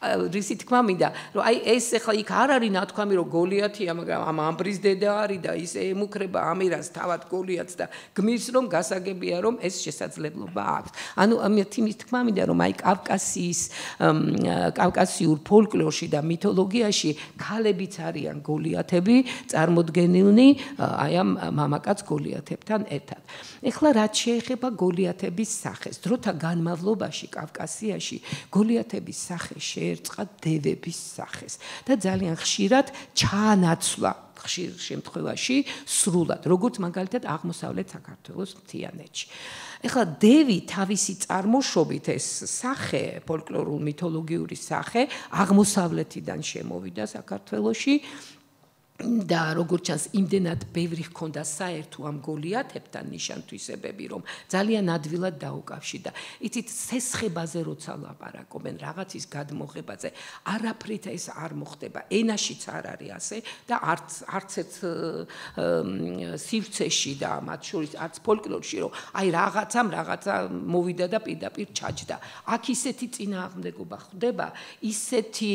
რისი თქმა მინდა, რომ აი ეს ახლა იქ არ არის ნათქვამი, რომ გოლიათია, მაგრამ ამ ამბრის დედა არის და ისე ემუქრება ამირანს თავად გოლიათს და გმირს, რომ გასაგებია, რომ ეს შესაძლებლობა აქვს. ანუ ამის თქმა მინდა, რომ აი კავკასიურ ფოლკლორში და მითოლოგიაში ქალებიც არიან გოლიათები, წარმოდგენილნი აი ამ მამაკაც გოლიათებთან ერთად. ეხლა რაც შეეხება გოლიათების სახეს, დროთა განმავლობაში კავკასიაში გოლიათების სახე ერწყა დევების სახეს და ძალიან ხშირად ჩაანაცვლა ხშირ შემთხვევაში სრულად, როგორც მაგალითად აღმოსავლეთ საქართველოს მთიანეთში. ეხლა დევი თავისი წარმოშობით ეს სახე, ფოლკლორულ მითოლოგიური სახე, აღმოსავლეთიდან შემოვიდა საქართველოში და როგორც ჩანს, იმდენად ბევრი ჰქონდა საერთო ამ გოლიათებთან ნიშან-თვისებები, რომ ძალიან ადვილად დაუკავშირდა. იცით, სესხებაზე როცა ლაპარაკობენ, რაღაცის გადმოღებაზე, არაფრით ეს არ მოხდება. ენაშიც არ არის ასე და არც ერთ სივრცეში და მათ შორის არც ფოლკლორში, რომ აი რაღაცა მოვიდა და პირდაპირ ჩაჯდა. აქ ისეთი წინააღმდეგობა ხდება, ისეთი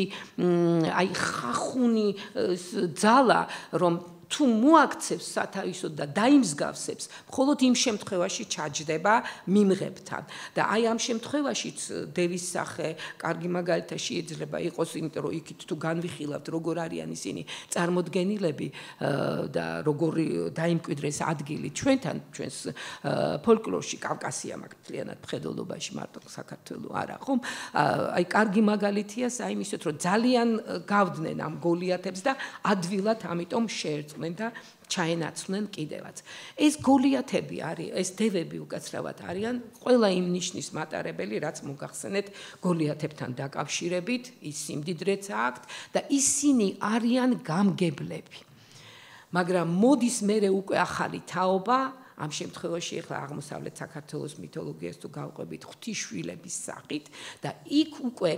აი ხახუნი ძალა რომ თუ მოაქცევს სათავისოდ და დაიმსგავსებს, მხოლოდ იმ შემთხვევაში ჩაჯდება მიმღებთან. და აი ამ შემთხვევაშიც დევის სახე კარგი მაგალითად შეიძლება იყოს, იმიტომ რომ იქით თუ განვიხილავთ, როგორ არიან ისინი წარმოდგენილები და როგორი დაიმკვიდრეს ადგილი ჩვენთან, ჩვენს ფოლკლორში, კავკასია მაგალითად მხედველობაში, მარტო საქართველო არა, ხომ? აი კარგი მაგალითია საიმისოთ, რომ ძალიან გავდნენ ამ გოლიათებს და ადვილად ამიტომ შეერწყდნენ და ჩაენაცვლნენ კიდევაც. ეს გოლიათები არის, ეს დევები უკაცრავად არიან ყველა იმ ნიშნის მატარებელი, რაც მოგახსენეთ გოლიათებთან დაკავშირებით, ის სიმდიდრეც აქვთ და ისინი არიან გამგებლები. მაგრამ მოდის მერე უკვე ახალი თაობა, ამ შემთხვევაში ახლა აღმოსავლეთ საქართველოს მითოლოგიას თუ გავყვებით ღვთისშვილების სახით და იქ უკვე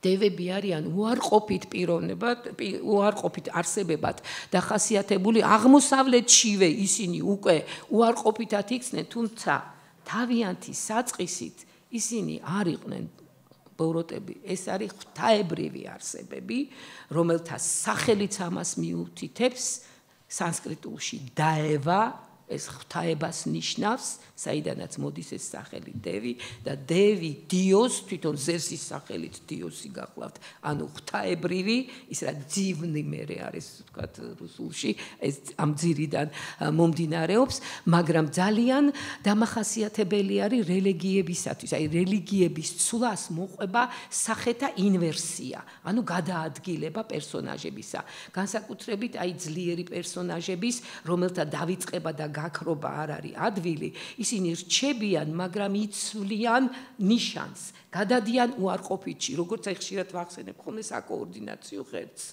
დევები არიან უარყოფით პიროვნებად, უარყოფით არსებებად დახასიათებული აღმოსავლეთშივე ისინი უკვე უარყოფითად იქცნენ, თუმცა თავიანთი საწყისით ისინი არ იყვნენ ბოროტები, ეს არის ღვთაებრივი არსებები, რომელთა სახელიც ამას მიუთითებს სანსკრიტულში დაევა, ეს ღვთაებას ნიშნავს, საიდანაც მოდის ეს სახელი დევი და დევი დიოს თვითონ ზევსის სახელით დიოსი გახლავთ, ანუ ღვთაებრივი, ის რა ძივნი მერე არის ვთქვათ რუსულში, ეს ამ ძირიდან მომდინარეობს, მაგრამ ძალიან დამახასიათებელი არის რელიგიებისათვის, აი რელიგიების ცვლას მოყვება სახეთა ინვერსია, ანუ გადაადგილება პერსონაჟებისა, განსაკუთრებით აი ძლიერი პერსონაჟების, რომელთა დავიწყება და გაქრობა არ არის ადვილი, ისინი რჩებიან, მაგრამ იცვლიან ნიშანს, გადადიან უარყოფითში, როგორც აი ხშირად ვახსენებ ხოლმე საკოორდინაციო ღერძს.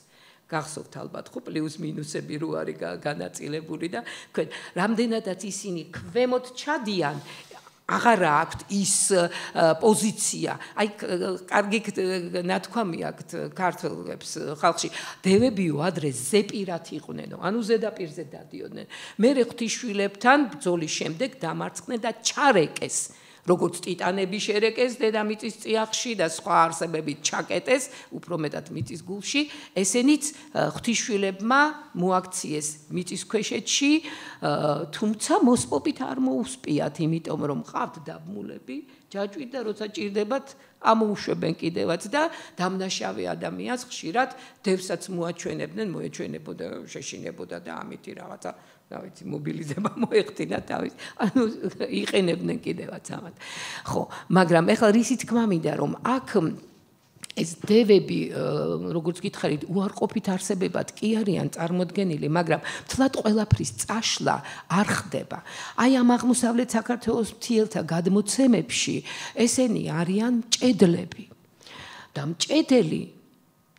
გახსოვთ ალბათ ხო პლუს მინუსები რო არის განაწილებული და თქვენ რამდენადაც ისინი ქვემოთ ჩადიან აღარ აქვთ ის პოზიცია. აი კარგი ნათქვამი აქვთ ქართველებს ხალხში. დევებიო ადრე ზეპირად იყვნენო, ანუ ზედაპირზე დადიოდნენ. მერე ღვთისშვილებთან ბრძოლის შემდეგ დამარცხდნენ და ჩარეკეს. როგორც ტიტანები შერეკეს დედამიწის წიაღში და სხვა არსებები ჩაკეტეს, უფრო მეტად მიწის გულში, ესენიც ღვთისშვილებმა მოაქციეს მიწისქვეშეთში, თუმცა მოსპობით არ მოუსპიათ, იმიტომ რომ ყავთ დაბმულები, ჯაჭვით და როცა ჭირდებათ, ამოუშვებენ კიდევაც და დამნაშავე ადამიანს ხშირად დევსაც მოაჩვენებდნენ, მოეჩვენებოდა, შეშინებოდა და ამითი რაღაცა რა ვიცი მობილიზება მოეხდინა თავის ანუ იყენებდნენ კიდევაც ამათ ხო მაგრამ ეხლა რისი თქმა მინდა რომ აქ ეს დევები როგორც გითხარით უარყოფით არსებებად კი არიან წარმოდგენილი მაგრამ თლად ყველაფრის წაშლა არ ხდება აი ამ აღმოსავლეთ საქართველოს მთიელთა გადმოცემებში ესენი არიან მჭედლები და მჭედელი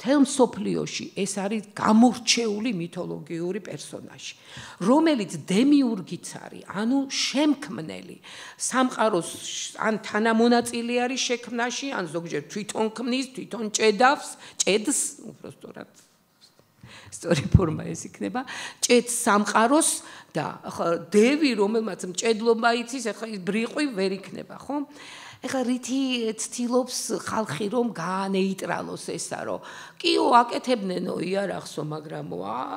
თელ მსოფლიოში ეს არის გამორჩეული მითოლოგიური პერსონაჟი, რომელიც დემიურგიც არის, ანუ შემქმნელი, სამყაროს ან თანამონაწილე არის შექმნაში, ან ზოგჯერ თვითონ ქმნის, თვითონ ჭედავს, ჭედს, უბრალოდ სწორი ფორმა ეს იქნება, ჭედს სამყაროს და დევი, რომელმაც მჭედლობა იცის, ახლა ის ბრიყვი ვერ იქნება, ხო? ეხლა რითი ცდილობს ხალხი რომ გაანეიტრალოს ესა რომ კიო აკეთებნენო იარაღსო მაგრამ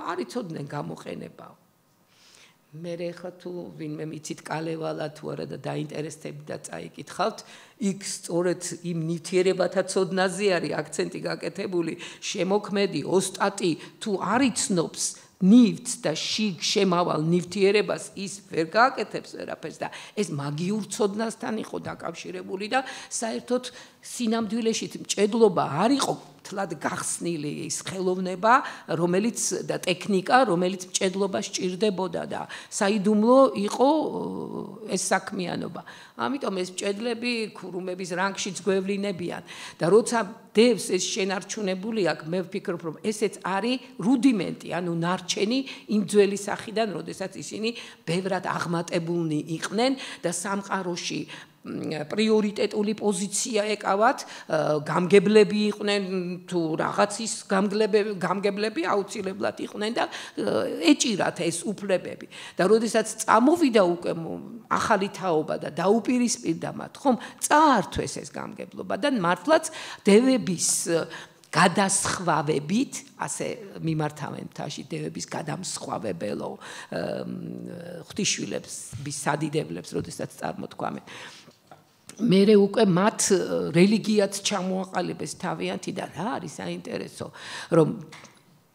არ იცოდნენ გამოყენებაო მე ეხლა თუ ვინმე მიცით კალევალა თუ არა და დაინტერესდებით და წაიკითხავთ იქ სწორედ იმ ნივთიერებათა ცოდნაზე არის აქცენტი გაკეთებული შემოქმედი ოსტატი თუ არ იცნობს ნივთს და შიგ შემავალ ნივთიერებას ის ვერ გააკეთებს ვერაფერს და ეს მაგიურ ცოდნასთან იყო დაკავშირებული და საერთოდ სინამდვილეში მჭედლობა არ იყო თლად გახსნილი ის ხელოვნება რომელიც და ტექნიკა რომელიც მჭედლობას სჭირდებოდა და საიდუმლო იყო ეს საქმიანობა ამიტომ ეს მჭედლები ქურუმების რანგშიც გვევლინებიან და როცა დევს ეს შენარჩუნებული აქვს მე ვფიქრობ რომ ესეც არის რუდიმენტი ანუ ნარჩენი იმ ძველი სახიდან როდესაც ისინი ბევრად აღმატებულნი იყვნენ და სამყაროში პრიორიტეტული პოზიცია ეკავათ, გამგებლები იყვნენ თუ რაღაცის გამგებლები აუცილებლად იყვნენ და ეჭირათ ეს უფლებები. და როდესაც წამოვიდა უკვე ახალი თაობა და დაუპირისპირდა მათ, ხომ, წაართვეს ეს გამგებლობა და მართლაც დევების გადასხვავებით, ასე მიმართავენ მთაში დევების გადამსხვავებელო ღვთისშვილებს, სადიდებლებს, როდესაც წარმოთქვამენ. მერე უკვე მათ რელიგიაც ჩამოაყალიბეს თავიანთი და რა არის საინტერესო, რომ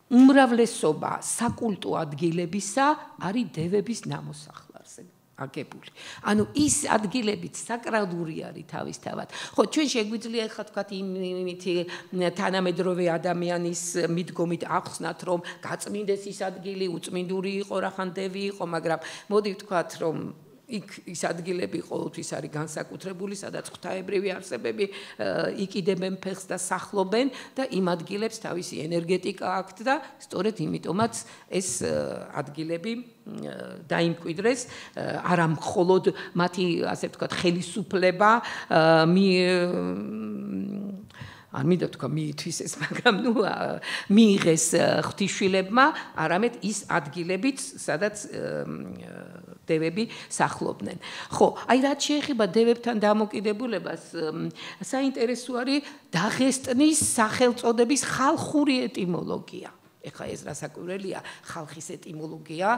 უმრავლესობა საკულტო ადგილებისა არის დევების ნამოსახლარზე აგებული. ანუ ის ადგილებიც საკრალური არის თავისთავად. ხო, ჩვენ შეგვიძლია ახლა თქვათ იმითი თანამედროვე ადამიანის მიდგომით ახსნათ, რომ გაწმინდეს ის ადგილი, უწმინდური იყო, რახან დევი იყო, მაგრამ მოდი ვთქვათ, რომ იქ ის ადგილები ყოველთვის არის განსაკუთრებული, სადაც ღვთაებრივი არსებები იყიდებენ ფეხს და სახლობენ და იმ ადგილებს თავისი ენერგეტიკა აქვთ და სწორედ იმიტომაც ეს ადგილები დაიმკვიდრეს არა მხოლოდ მათი ასე ვთქვათ ხელისუფლება არ მინდა თქვა მიითვისეს, მაგრამ ნუ მიიღეს ღვთისშვილებმა, არამედ ის ადგილებიც, სადაც დევები სახლობდნენ. ხო, აი რაც შეეხება დევებთან დამოკიდებულებას, საინტერესო არის დაღესტნის სახელწოდების ხალხური ეტიმოლოგია. ეხლა ეს რასაკვირველია, ხალხის ეტიმოლოგია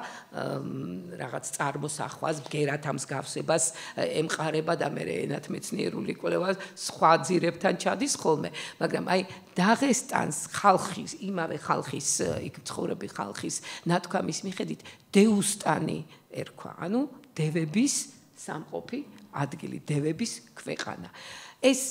რაღაც წარმოსახვას, ბგერათა მსგავსებას ემყარება და მე ენათმეცნიერული კვლევა სხვა ძირებთან ჩადის ხოლმე, მაგრამ აი დაღესტანს ხალხის, იმავე ხალხის, იქ მცხოვრები ხალხის ნათქვამის მიხედვით დეუსტანი ერქვა, ანუ დევების სამყოფი ადგილი, დევების ქვეყანა. ეს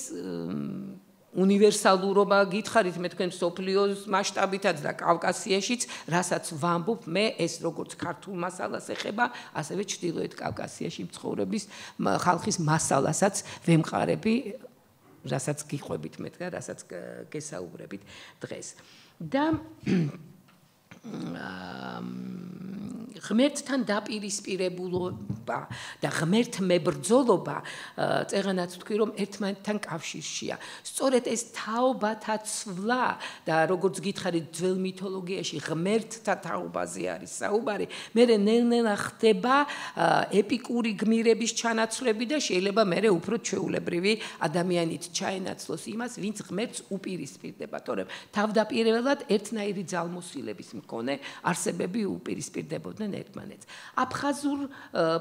უნივერსალურობა გითხარით მე თქვენ სოფლიოს მასშტაბითაც და კავკასიაშიც, რასაც ვამბობ მე, ეს როგორც ქართულ მასალას ეხება, ასევე ჩრდილოეთ კავკასიაში მცხოვრების ხალხის მასალასაც ვემყარები, რასაც გიყვებით მე და რასაც გესაუბრებით დღეს. და ღმერთთან დაპირისპირებულობა და ღმერთმებრძოლობა, წეღანაც ვთქვი, რომ ერთმანეთთან კავშირშია. სწორედ ეს თაობათა ცვლა და როგორც გითხარით, ძველ მითოლოგიაში ღმერთთა თაობაზე არის საუბარი, მერე ნელ-ნელა ხდება ეპიკური გმირების ჩანაცვლები და შეიძლება მერე უფრო ჩვეულებრივი ადამიანით ჩაენაცვლოს იმას, ვინც ღმერთს უპირისპირდება, თორემ თავდაპირველად ერთნაირი ძალმოსილების მქონე არსებები უპირისპირდებოდნენ ერთმანეთს. აფხაზურ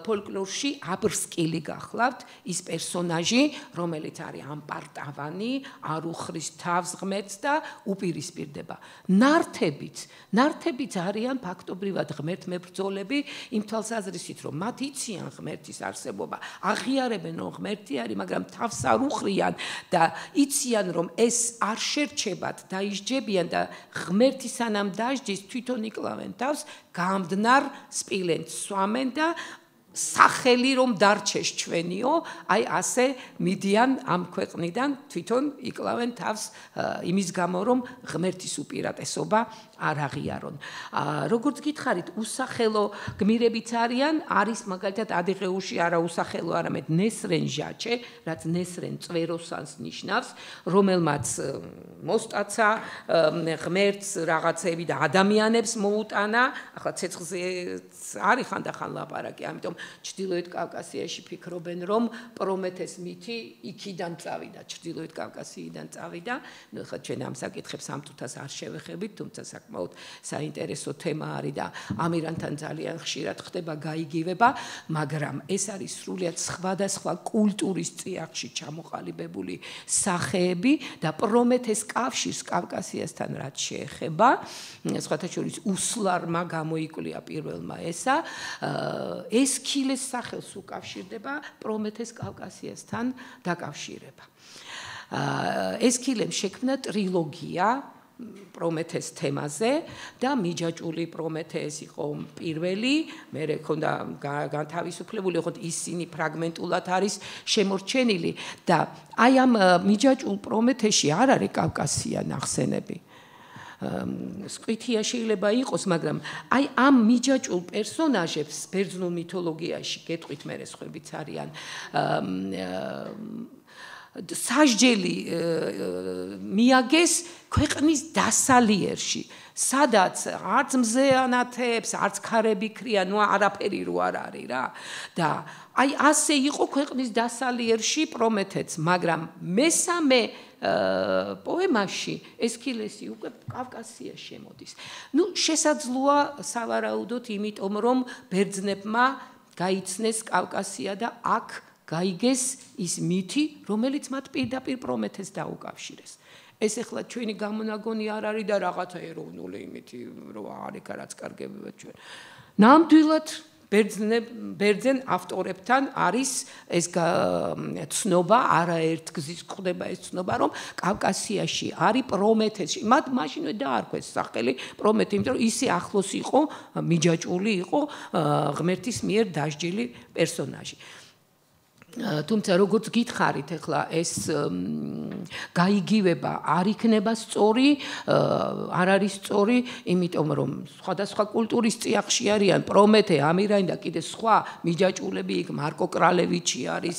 ფოლკლორში აბრსკილი გახლავთ ის პერსონაჟი, რომელიც არის ამპარტავანი, არ უხრის თავს ღმერთს და უპირისპირდება. ნართებიც არიან ფაქტობრივად ღმერთმებრძოლები, იმ თვალსაზრისით, რომ მათ იციან ღმერთის არსებობა, აღიარებენ, რომ ღმერთი არის, მაგრამ თავს არ უხრიან და იციან, რომ ეს არ შერჩებათ, დაისჯებიან და ღმერთი სანამ დაждის თვითონ იკლავენ თავს, გამდნარ სპილენძს სვამენ და სახელი რომ დარჩეს ჩვენიო, აი ასე მიდიან ამ ქვეყნიდან, თვითონ იკლავენ თავს იმის გამო, რომ ღმერთის უპირატესობა არ აღიარონ. როგორც გითხარით, უსახელო გმირებიც არიან, არის მაგალითად ადიღეუში არა უსახელო, არამედ ნესრენ ჟაჩე, რაც ნესრენ წვეროსანს ნიშნავს, რომელმაც მოსტაცა ღმერთს რაღაცები და ადამიანებს მოუტანა, ახლა ცეცხლზე არის ხანდახან ლაპარაკი, ამიტომ ჩრდილოეთ კავკასიაში ფიქრობენ, რომ პრომეთეს მითი იქიდან წავიდა, ჩრდილოეთ კავკასიიდან წავიდა. ნუ ხა ჩვენ ამ საკითხებს ამ თუთას არ შევეხებით, თუმცა საკმაოდ საინტერესო თემა არის და ამირანთან ძალიან ხშირად ხდება გაიგივება, მაგრამ ეს არის სრულიად სხვადასხვა კულტურის წიაღში ჩამოყალიბებული სახეები და პრომეთეს კავშირს კავკასიასთან რაც შეეხება, სხვათა შორის უსლარმა გამოიკვლია პირველმა ესა, ესქილეს სახელს უკავშირდება პრომეთეს კავკასიასთან დაკავშირება. ესქილემ შექმნა ტრილოგია პრომეთეს თემაზე და მიჯაჭული პრომეთეს იყო პირველი, მერე ქონდა განთავისუფლებული, ოღონდ ისინი ფრაგმენტულად არის შემორჩენილი და აი ამ მიჯაჭულ პრომეთეში არ არის კავკასია ნახსენები. სკვითია შეიძლება იყოს, მაგრამ აი ამ მიჯაჭულ პერსონაჟებს ბერძნულ მითოლოგიაში გეტყვით მე სხვებიც არიან სასჯელი მიაგეს ქვეყნის დასალიერში, სადაც არც მზეანათებს, არც ქარები ქრიან, ნუ არაფერი რო არ არის რა. და აი ასე იყო ქვეყნის დასალიერში პრომეთეც, მაგრამ მესამე პოემაში ესქილესი უკვე კავკასიაში შემოდის. ნუ შესაძლოა სავარაუდოდ, იმიტომ რომ ბერძნებმა გაიცნეს კავკასია და აქ გაიგეს ის მითი, რომელიც მათ პირდაპირ პრომეთეს დაუკავშირეს. ეს ახლა ჩვენი გამონაგონი არ არის და რაღაცა ეროვნული იმითი რო არის რაც კარგებია ჩვენ. ნამდვილად ბერძენ ავტორებთან არის ეს ცნობა, არაერთ გზის ხდება ეს ცნობა, რომ კავკასიაში არის პრომეთესი. მათ მაშინვე დაარქვეს სახელი პრომეთე, იმიტომ რომ ისე ახლოს იყო, მიჯაჭული იყო ღმერთის მიერ დასჯილი პერსონაჟი. თუმცა როგორც გითხარით ახლა ეს გაიგივება არ იქნება სწორი, არ არის სწორი, იმიტომ რომ სხვადასხვა კულტურის წიაღში არიან პრომეთე, ამირანი და კიდე სხვა მიჯაჭულები, იქ მარკო კრალევიჩი არის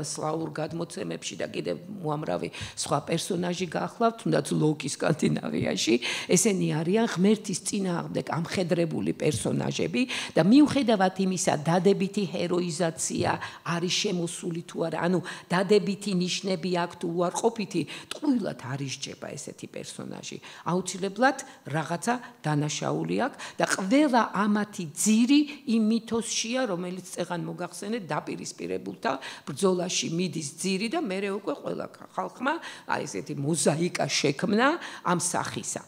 სლავურ გადმოცემებში და კიდე უამრავი სხვა პერსონაჟი გახლავთ, თუნდაც ლოკი სკანდინავიაში, ესენი არიან ღმერთის წინააღმდეგ ამხედრებული პერსონაჟები და მიუხედავად იმისა, დადებითი ჰეროიზაცია არის შემოსული თუ არა, ანუ დადებითი ნიშნები აქვს თუ უარყოფითი, ტყუილად არ ისჯება ესეთი პერსონაჟი. აუცილებლად რაღაცა დანაშაული აქვს და ყველა ამათი ძირი იმ მითოსშია, რომელიც წეღან მოგახსენეთ დაპირისპირებულთა ბრძოლაში მიდის ძირი და მერე უკვე ყველა ხალხმა აი ესეთი მოზაიკა შექმნა ამ სახისა.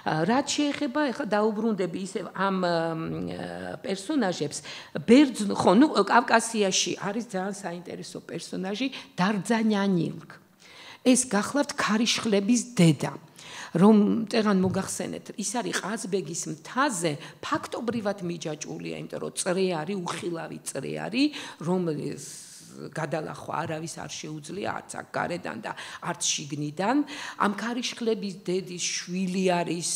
რაც შეეხება, ახლა დაუბრუნდები ისევ ამ პერსონაჟებს, ხო, ნუ კავკასიაში არის ძალიან საინტერესო პერსონაჟი დარძანიანილგ. ეს გახლავთ ქარიშხლების დედა. რომ წეღან მოგახსენეთ, ის არის ყაზბეგის მთაზე ფაქტობრივად მიჯაჭულია, იმიტომ რომ წრეარი, უხილავი წრეარი, რომელიც გადალახვა არავის არ შეუძლია არც აქ გარედან და არც შიგნიდან. ამ ქარიშხლების დედის შვილი არის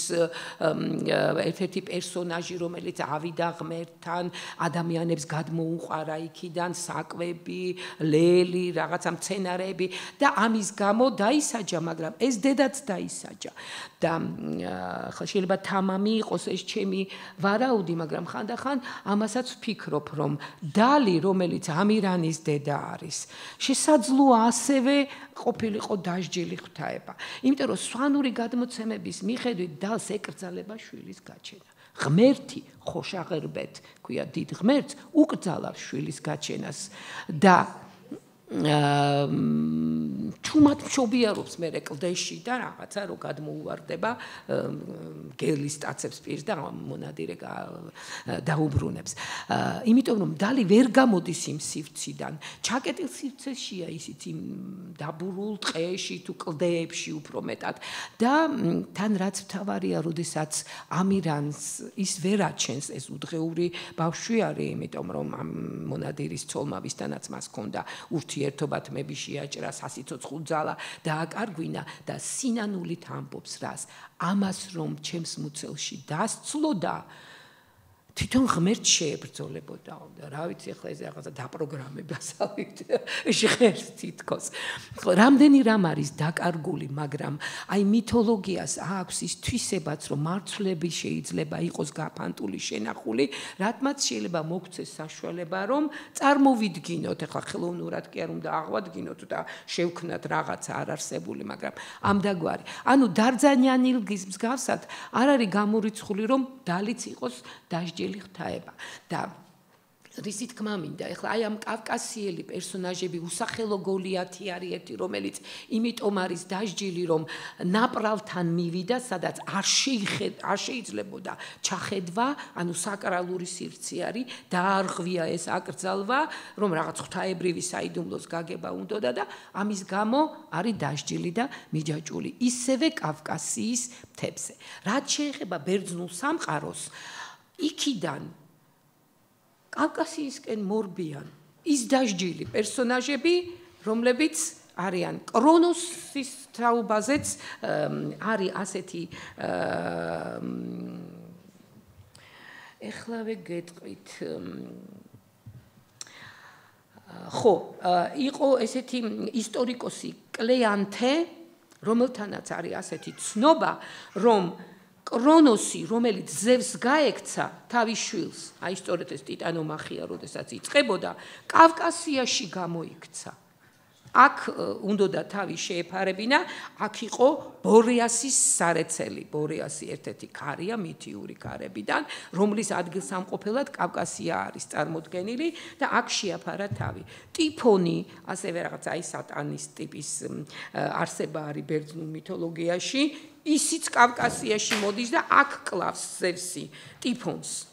ერთ-ერთი პერსონაჟი, რომელიც ავიდა ღმერთთან, ადამიანებს გადმოუყარა იქიდან საკვები, ლელი, რაღაცა მცენარეები და ამის გამო დაისაჯა, მაგრამ ეს დედაც დაისაჯა. და ხა შეიძლება თამამი იყოს ეს ჩემი ვარაუდი, მაგრამ ხანდახან ამასაც ვფიქრობ, რომ დალი, რომელიც ამირანის დედა არის, შესაძლოა ასევე ყოფილიყო დასჯილი ღვთაება. იმიტომ რომ სვანური გადმოცემების მიხედვით დალს ეკრძალება შვილის გაჩენა. ღმერთი ხოშაღერბეთ, ქვია დიდ ღმერთს, უკრძალავს შვილის გაჩენას და ჩუმად მშობიარობს მე კლდეში და რაღაცა რო გადმოუვარდება გერლის სტაცებს პირს და მონადირე დაუბრუნებს. იმიტომ რომ დალი ვერ გამოდის იმ სივრციდან, ჩაკეტილ სივრცეშია ისიც იმ დაბურულ ტყეში თუ კლდეებში უფრო მეტად და თან რაც მთავარია, როდესაც ამირანს ის ვერ აჩენს, ეს უდღეური ბავშვი არის, იმიტომ რომ ამ მონადირის ცოლმა ვისთანაც მას ჰქონდა ურთიერთობათ მები შეაჭრა, სასიცოცხლო ძალა დააკარგვინა და სინანულით ამბობს რას? ამას რომ ჩემს მუცელში დასცლო და თვითონ ღმერთს შეებრძოლებოდა და რა ვიცი ახლა ეს რაღაცა დაპროგრამებასავით ჟღერს თითქოს. რამდენი რამ არის დაკარგული, მაგრამ აი მითოლოგიას აქვს ის თვისებაც, რომ მარცვლები შეიძლება იყოს გაფანტული, შენახული, რადგან შეიძლება მოგცეს საშუალება, რომ წარმოვიდგინოთ, ახლა ხელოვნურად კი არ უნდა აღვადგინოთ და შევქნათ რაღაცა არარსებული, მაგრამ ამდაგვარი. ანუ დარძანიანილგის მსგავსად არ არის გამორიცხული, რომ დალიც იყოს დასჯილი ღვთაება და რისი თქმა მინდა, ახლა აი ამ კავკასიელი პერსონაჟები უსახელო გოლიათი არის ერთი, რომელიც იმიტომ არის დასჯილი, რომ ნაპრალთან მივიდა, სადაც არ შეიძლებოდა ჩახედვა, ანუ საკრალური სივრცე არის, დაარღვია ეს აკრძალვა, რომ რაღაც ღვთაებრივი საიდუმლოს გაგება უნდოდა და ამის გამო არის დასჯილი და მიჯაჭული ისევე კავკასიის მთებზე. რაც შეეხება ბერძნულ სამყაროს, იქიდან კავკასიისკენ მორბიან ის დასჯილი პერსონაჟები, რომლებიც არიან კრონოსის თაობაზეც არის ასეთი ეხლავე გეტყვით ხო, იყო ესეთი ისტორიკოსი კლეანთე, რომელთანაც არის ასეთი ცნობა, რომ კრონოსი, რომელიც ზევსს გაექცა თავის შვილს, აი სწორედ ეს ტიტანომახია, როდესაც იწყებოდა, კავკასიაში გამოიქცა. აქ უნდოდა თავი შეეფარებინა, აქ იყო ბორეასის სარეცელი. ბორეასი ერთ-ერთი ქარია მითიური ქარებიდან, რომლის ადგილსამყოფელად კავკასია არის წარმოდგენილი და აქ შეაფარა თავი. ტიფონი, ასევე რაღაც აი სატანის ტიპის არსება არის ბერძნულ მითოლოგიაში, ისიც კავკასიაში მოდის და აქ კლავს ზევსი ტიფონს.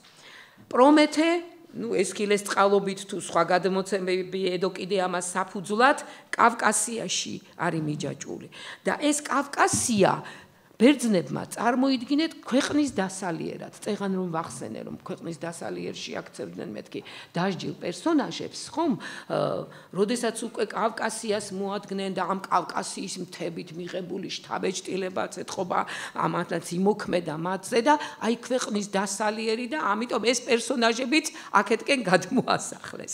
პრომეთე, ну ესქილეს წყალობით თუ სხვა გადმოცემები ედო კიდე ამას საფუძვლად კავკასიაში არის მიჯაჭული და ეს კავკასია ბერძნებმა წარმოიდგინეთ ქვეყნის დასალიერად. წეგან რომ ვახსენე, რომ ქვეყნის დასალიერში აქცევდნენ მეთქი დასჯილ პერსონაჟებს, ხომ? როდესაც უკვე კავკასიას მოადგნენ და ამ კავკასიის მთებით მიღებული შთაბეჭდილებაც ეთყობა ამათაც იმოქმედა მათზე და აი ქვეყნის დასალიერი და ამიტომ ეს პერსონაჟებიც აქეთკენ გადმოასახლეს.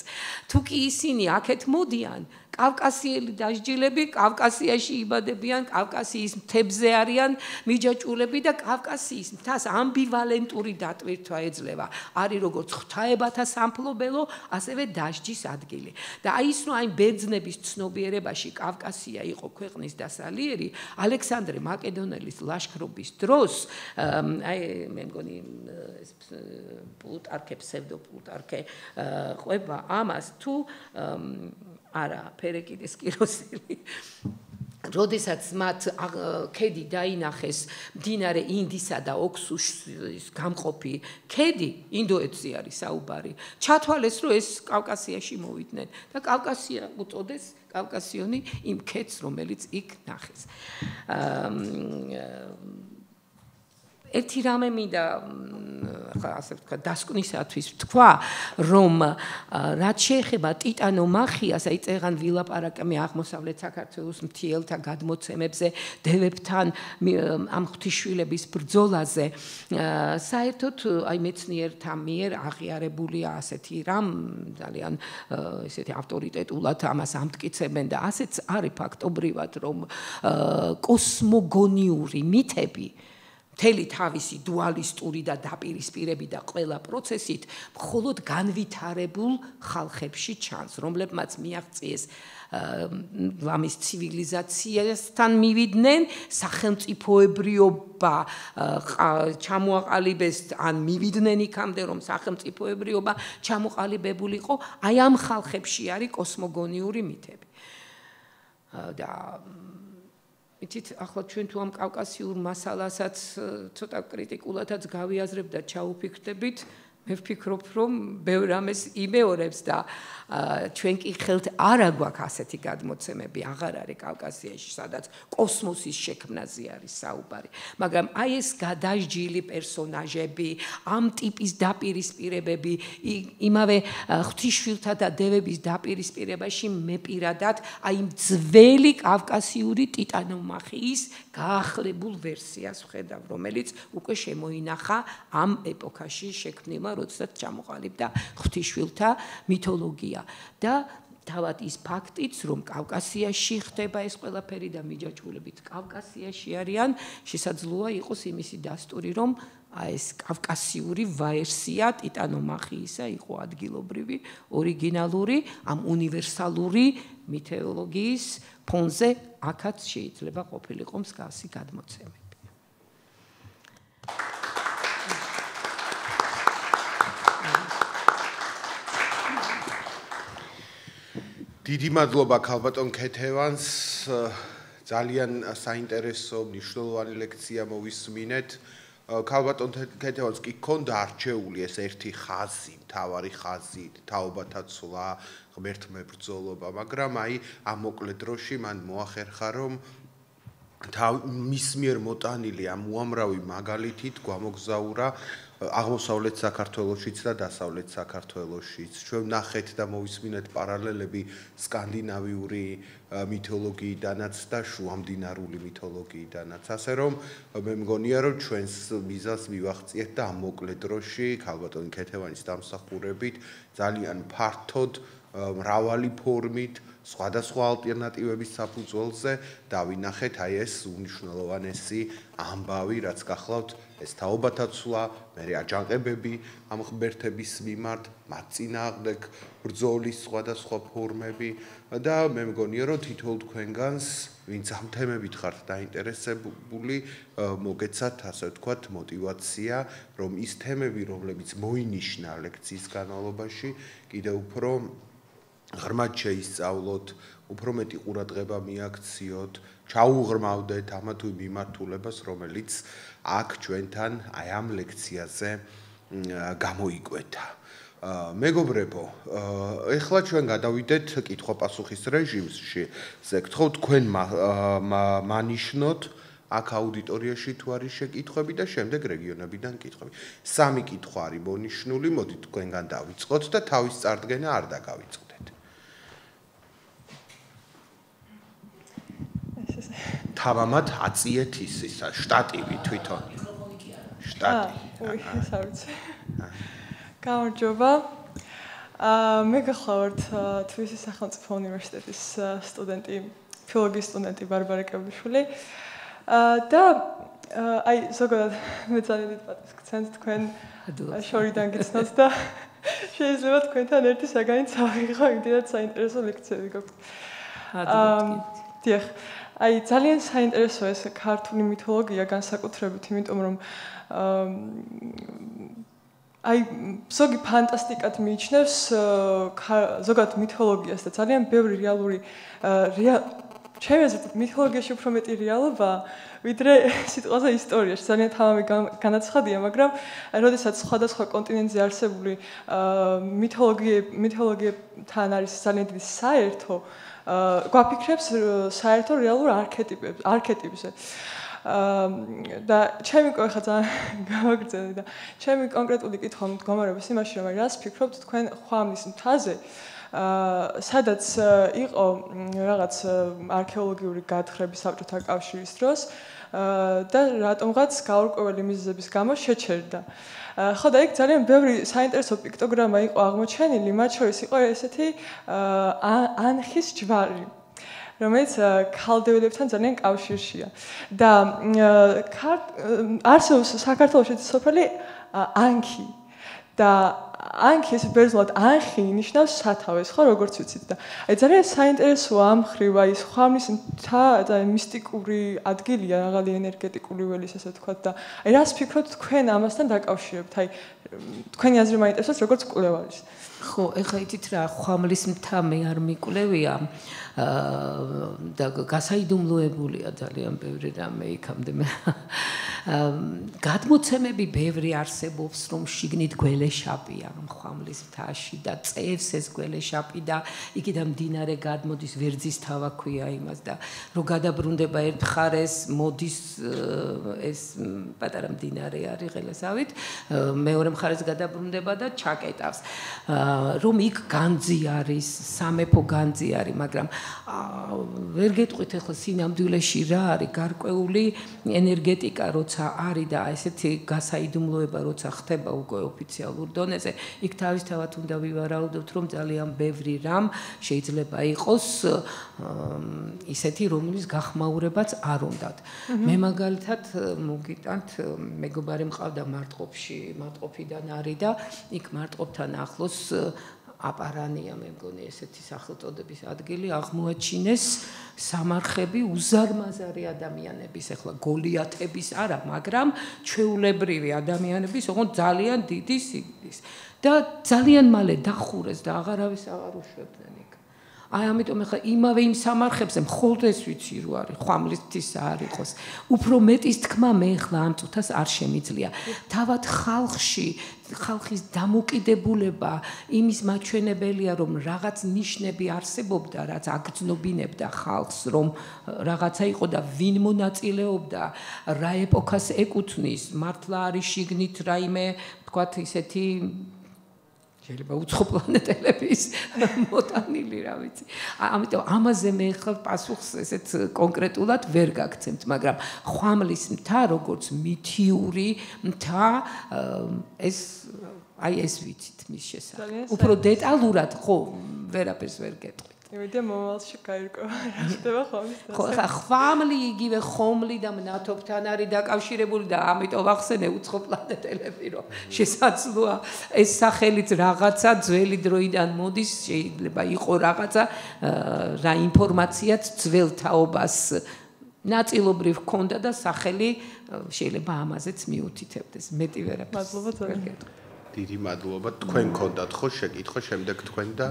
თუ კი ისინი აქეთ მოდიან, კავკასიელი დასჯილები კავკასიაში იბადებიან, კავკასიის მთებზე არიან მიჯაჭულები და კავკასიის მთას ამბივალენტური დატვირთვა ეძლევა. არის როგორც ღვთაებათა სამფლობელო, ასევე დასჯის ადგილი. და აი ის რომ აი ბერძნების ცნობიერებაში კავკასია იყო ქვეყნის დასალიერი, ალექსანდრე მაკედონელის ლაშქრობის დროს, აი მე მგონი ეს პლუტარქე, ფსევდოპლუტარქე ყვება ამას თუ არა, ფერეკიდეს კიროსელი. როდესაც მათ ქედი დაინახეს მდინარე ინდისა და ოქსუსის გამყოფი ქედი, ინდოეთზე არის საუბარი. ჩათვალეს, რომ ეს კავკასიაში მოვიდნენ და კავკასია უწოდეს კავკასიონი იმ ქედს, რომელიც იქ ნახეს. ერთი რამე მინდა ასე ვთქვა დასკვნისათვის ვთქვა, რომ რაც შეეხება ტიტანომახიას, აი წეგან ვილაპარაკე აღმოსავლეთ საქართველოს მთიელთა გადმოცემებზე, დევებთან ამ ღვთისშვილების ბრძოლაზე, საერთოდ აი მეცნიერთა მიერ აღიარებულია ასეთი რამ, ძალიან ესეთი ავტორიტეტულად ამას ამტკიცებენ და ასეც არის ფაქტობრივად, რომ კოსმოგონიური მითები მთელი თავისი დუალისტური და დაპირისპირები და ყველა პროცესით მხოლოდ განვითარებულ ხალხებში ჩანს, რომლებმაც მიაღწიეს ლამის ცივილიზაციასთან მივიდნენ, სახელმწიფოებრიობა ჩამოაყალიბეს, ან მივიდნენ იქამდე, რომ სახელმწიფოებრიობა ჩამოყალიბებულიყო, აი ამ ხალხებში არის კოსმოგონიური მითები. და იცით, ახლა ჩვენ თუ ამ კავკასიურ მასალასაც ცოტა კრიტიკულადაც გავიაზრებ და ჩაუფიქრდებით, მე ვფიქრობ, რომ ბევრ რამეს იმეორებს და ჩვენ კი ხელთ არ აგვაქვს ასეთი გადმოცემები, აღარ არის კავკასიაში, სადაც კოსმოსის შექმნაზე არის საუბარი. მაგრამ აი ეს გადასჯილი პერსონაჟები, ამ ტიპის დაპირისპირებები, იმავე ღვთისშვილთა და დევების დაპირისპირებაში მე პირადად აი ძველი კავკასიური ტიტანომახიის გაახლებულ ვერსიას ვხედავ, რომელიც უკვე შემოინახა ამ ეპოქაში შექმნილმა, როდესაც ჩამოყალიბდა ღვთისშვილთა მითოლოგია. და თავად ის ფაქტიც, რომ კავკასიაში ხდება ეს ყველაფერი და მიჯაჭვულებით კავკასიაში არიან, შესაძლოა იყოს იმისი დასტური, რომ ეს კავკასიური ვერსია ტიტანომახიისა იყო ადგილობრივი, ორიგინალური, ამ უნივერსალური მითოლოგიის ფონზე აქაც შეიძლება ყოფილიყო მსგავსი გადმოცემები. დიდი მადლობა ქალბატონ ქეთევანს, ძალიან საინტერესო მნიშვნელოვანი ლექცია მოვისმინეთ. ქალბატონ ქეთევანს კი ჰქონდა არჩეული ეს ერთი ხაზი, მთავარი ხაზი, თაობათა ცვლა, ღმერთმებრძოლობა, მაგრამ აი ამ მოკლე დროში მან მოახერხა, რომ მის მიერ მოტანილი ამ უამრავი მაგალითით გვამოგზაურა აღმოსავლეთ საქართველოშიც და დასავლეთ საქართველოშიც. ჩვენ ნახეთ და მოვისმინეთ პარალელები სკანდინავიური მითოლოგიიდანაც და შუამდინარული მითოლოგიიდანაც. ასე რომ მე მგონია, რომ ჩვენს მიზანს მივახციეთ და ამ მოკლე დროში ქალბატონ ქეთევანის დამსახურებით ძალიან ფართოდ, მრავალი ფორმით, სხვადასხვა ალტერნატივების საფუძველზე დავინახეთ აი ეს უნიშნელოვანესი ამბავი, რაც გახლავთ ეს თაობათა ცვლა, მერე აჯანყებები ამ ღმერთების მიმართ, მათ წინააღმდეგ ბრძოლის სხვადასხვა ფორმები და მე მგონია, რომ თითოეულ თქვენგანს, ვინც ამ თემებით ხართ დაინტერესებული, მოგეცათ, ასე ვთქვათ, მოტივაცია, რომ ის თემები, რომლებიც მოინიშნა ლექციის განმავლობაში, კიდევ უფრო ღრმად შეისწავლოთ, უფრო მეტი ყურადღება მიაქციოთ, ჩაუღრმავდეთ ამა თუ იმ მიმართულებას, რომელიც აქ ჩვენთან აი ამ ლექციაზე გამოიკვეთა. მეგობრებო, ეხლა ჩვენ გადავიდეთ კითხვა-პასუხის რეჟიმში. გთხოვთ თქვენ მანიშნოთ აქ აუდიტორიაში თუ არის შეკითხვები და შემდეგ რეგიონებიდან კითხვები. 3 კითხვა არის მონიშნული, მოდით თქვენგან დავიწყოთ და თავის წარდგენა არ დაგავიწყდეთ. თავამად აწიეთ ის შტატივი თვითონ. შტატი. გამარჯობა. მე გახლავართ თბილისის სახელმწიფო უნივერსიტეტის სტუდენტი, ფილოლოგიის სტუდენტი ბარბარე კებლიშვილი. და აი ზოგადად მე ძალიან დიდ პატივს გცემთ თქვენ შორიდან გიცნოთ და შეიძლება თქვენთან ერთი საგანიც ავიღო, იმდენად საინტერესო ლექციები გაქვთ. დიახ. აი ძალიან საინტერესოა ეს ქართული მითოლოგია განსაკუთრებით, იმიტომ რომ აი ზოგი ფანტასტიკად მიიჩნევს ზოგადად მითოლოგიას და ძალიან ბევრი რეალური ჩემი აზრით მითოლოგიაში უფრო მეტი რეალობაა ვიდრე სიტყვაზე ისტორიაში. ძალიან თამამი განაცხადია, მაგრამ როდესაც სხვადასხვა კონტინენტზე არსებული მითოლოგიებთან არის ძალიან დიდი საერთო გვაფიქრებს საერთო რეალურ არქეტიპებზე. და ჩემი ხა ძალიან გამაგრძელე და ჩემი კონკრეტული კითხვა მდგომარეობს იმაში, რომ რას ფიქრობთ თქვენ ხვამლის მთაზე, სადაც იყო რაღაც არქეოლოგიური გათხრები საბჭოთა კავშირის დროს და რატომღაც გაურკვეველი მიზეზების გამო შეჩერდა. ხო და იქ ძალიან ბევრი საინტერესო პიქტოგრამა იყო აღმოჩენილი, მათ შორის იყო ესეთი ანხის ჯვარი, რომელიც ქალდეველებთან ძალიან კავშირშია. და არსებობს საქართველოში სოფელი ანქი და ანქი ეს ბერძნულად ანხი ნიშნავს სათავეს, ხო, როგორც ვიცით და აი ძალიან საინტერესოა ამ ხრივ აი ხვამლის მთა და მისტიკური ადგილია,აღალი ენერგეტიკული ველის ასე ვთქვათ და აი რას ფიქრობთ თქვენ ამასთან დაკავშირებთ? აი თქვენი აზრი მაინტერესებს როგორც კვლევარის. ხო, ეხლა იცით რა, ხვამლის მთა მე არ მიკვლევია და გასაიდუმლოებულია ძალიან ბევრი რამე იქამდე მე. გადმოცემები ბევრი არსებობს, რომ შიგნით გველეშაპია ხვამლის მთაში და წევს ეს გველეშაპი და იქიდან მდინარე გადმოდის, ვერძის თავა ქვია იმას და რომ გადაბრუნდება ერთ მხარეს, მოდის ეს პატარა მდინარე არის ღელესავით, მეორე მხარეს გადაბრუნდება და ჩაკეტავს. რომ იქ განძი არის, სამეფო განძი არის, მაგრამ ვერ გეტყვით ახლა სინამდვილეში რა არის გარკვეული ენერგეტიკა როცა არის და ესეთი გასაიდუმლოება როცა ხდება უკვე ოფიციალურ დონეზე, იქ თავისთავად უნდა ვივარაუდოთ, რომ ძალიან ბევრი რამ შეიძლება იყოს ისეთი, რომლის გახმაურებაც არ უნდათ. მე მაგალითად მოგიტანთ, მეგობარი მყავდა მარტყოფიდან არის და იქ მარტყოფთან ახლოს აპარანია მე მგონი ესეთი სახელწოდების ადგილი აღმოაჩინეს სამარხები უზარმაზარი ადამიანების, ახლა გოლიათების არა, მაგრამ ჩვეულებრივი ადამიანების, ოღონდ ძალიან დიდი სიგრძის და ძალიან მალე დახურეს და აღარავის აღარ უშვებდნენ იქ. აი ამიტომ ახლა იმავე იმ სამარხებზე მხოლოდ ეს ვიცი რო არის ხვამლის მთისა არ იყოს. უფრო მეტის თქმა მე ახლა ამ წუთას არ შემიძლია. თავად ხალხის დამოკიდებულება იმის მაჩვენებელია, რომ რაღაც ნიშნები არსებობდა, რაც აგრძნობინებდა ხალხს, რომ რაღაცა იყო და ვინ მონაწილეობდა, რა ეპოქას ეკუთვნის, მართლა არის შიგნით რაიმე, თქვათ ისეთი შეიძლება უცხო პლანეტელების მოტანილი რა ვიცი. ამიტომ ამაზე მე ხალ პასუხს ესეთ კონკრეტულად ვერ გაგცემთ, მაგრამ ხვამლის მთა როგორც მითიური მთა ეს აი ეს ვიცით მის შესახებ. უფრო დეტალურად ხო ვერაფერს ვერ გეტყვით. იმედია მომავალში გაირკვევა რა ხდება ხვამლის მთაზე. ხო, ხა ხვამლი იგივე ხომლი და მნათობთან არის დაკავშირებული და ამიტომ ახსენე უცხო პლანეტელები, რომ შესაძლოა ეს სახელიც რაღაცა ძველი დროიდან მოდის, შეიძლება იყო რაღაცა რა ინფორმაციაც ძველ თაობას ნაწილობრივ ჰქონდა და სახელი შეიძლება ამაზეც მიუთითებდეს. მეტი ვერაფერს. მადლობა ძალიან. დიდი მადლობა. თქვენ გქონდათ ხო შეკითხვა შემდეგ თქვენ და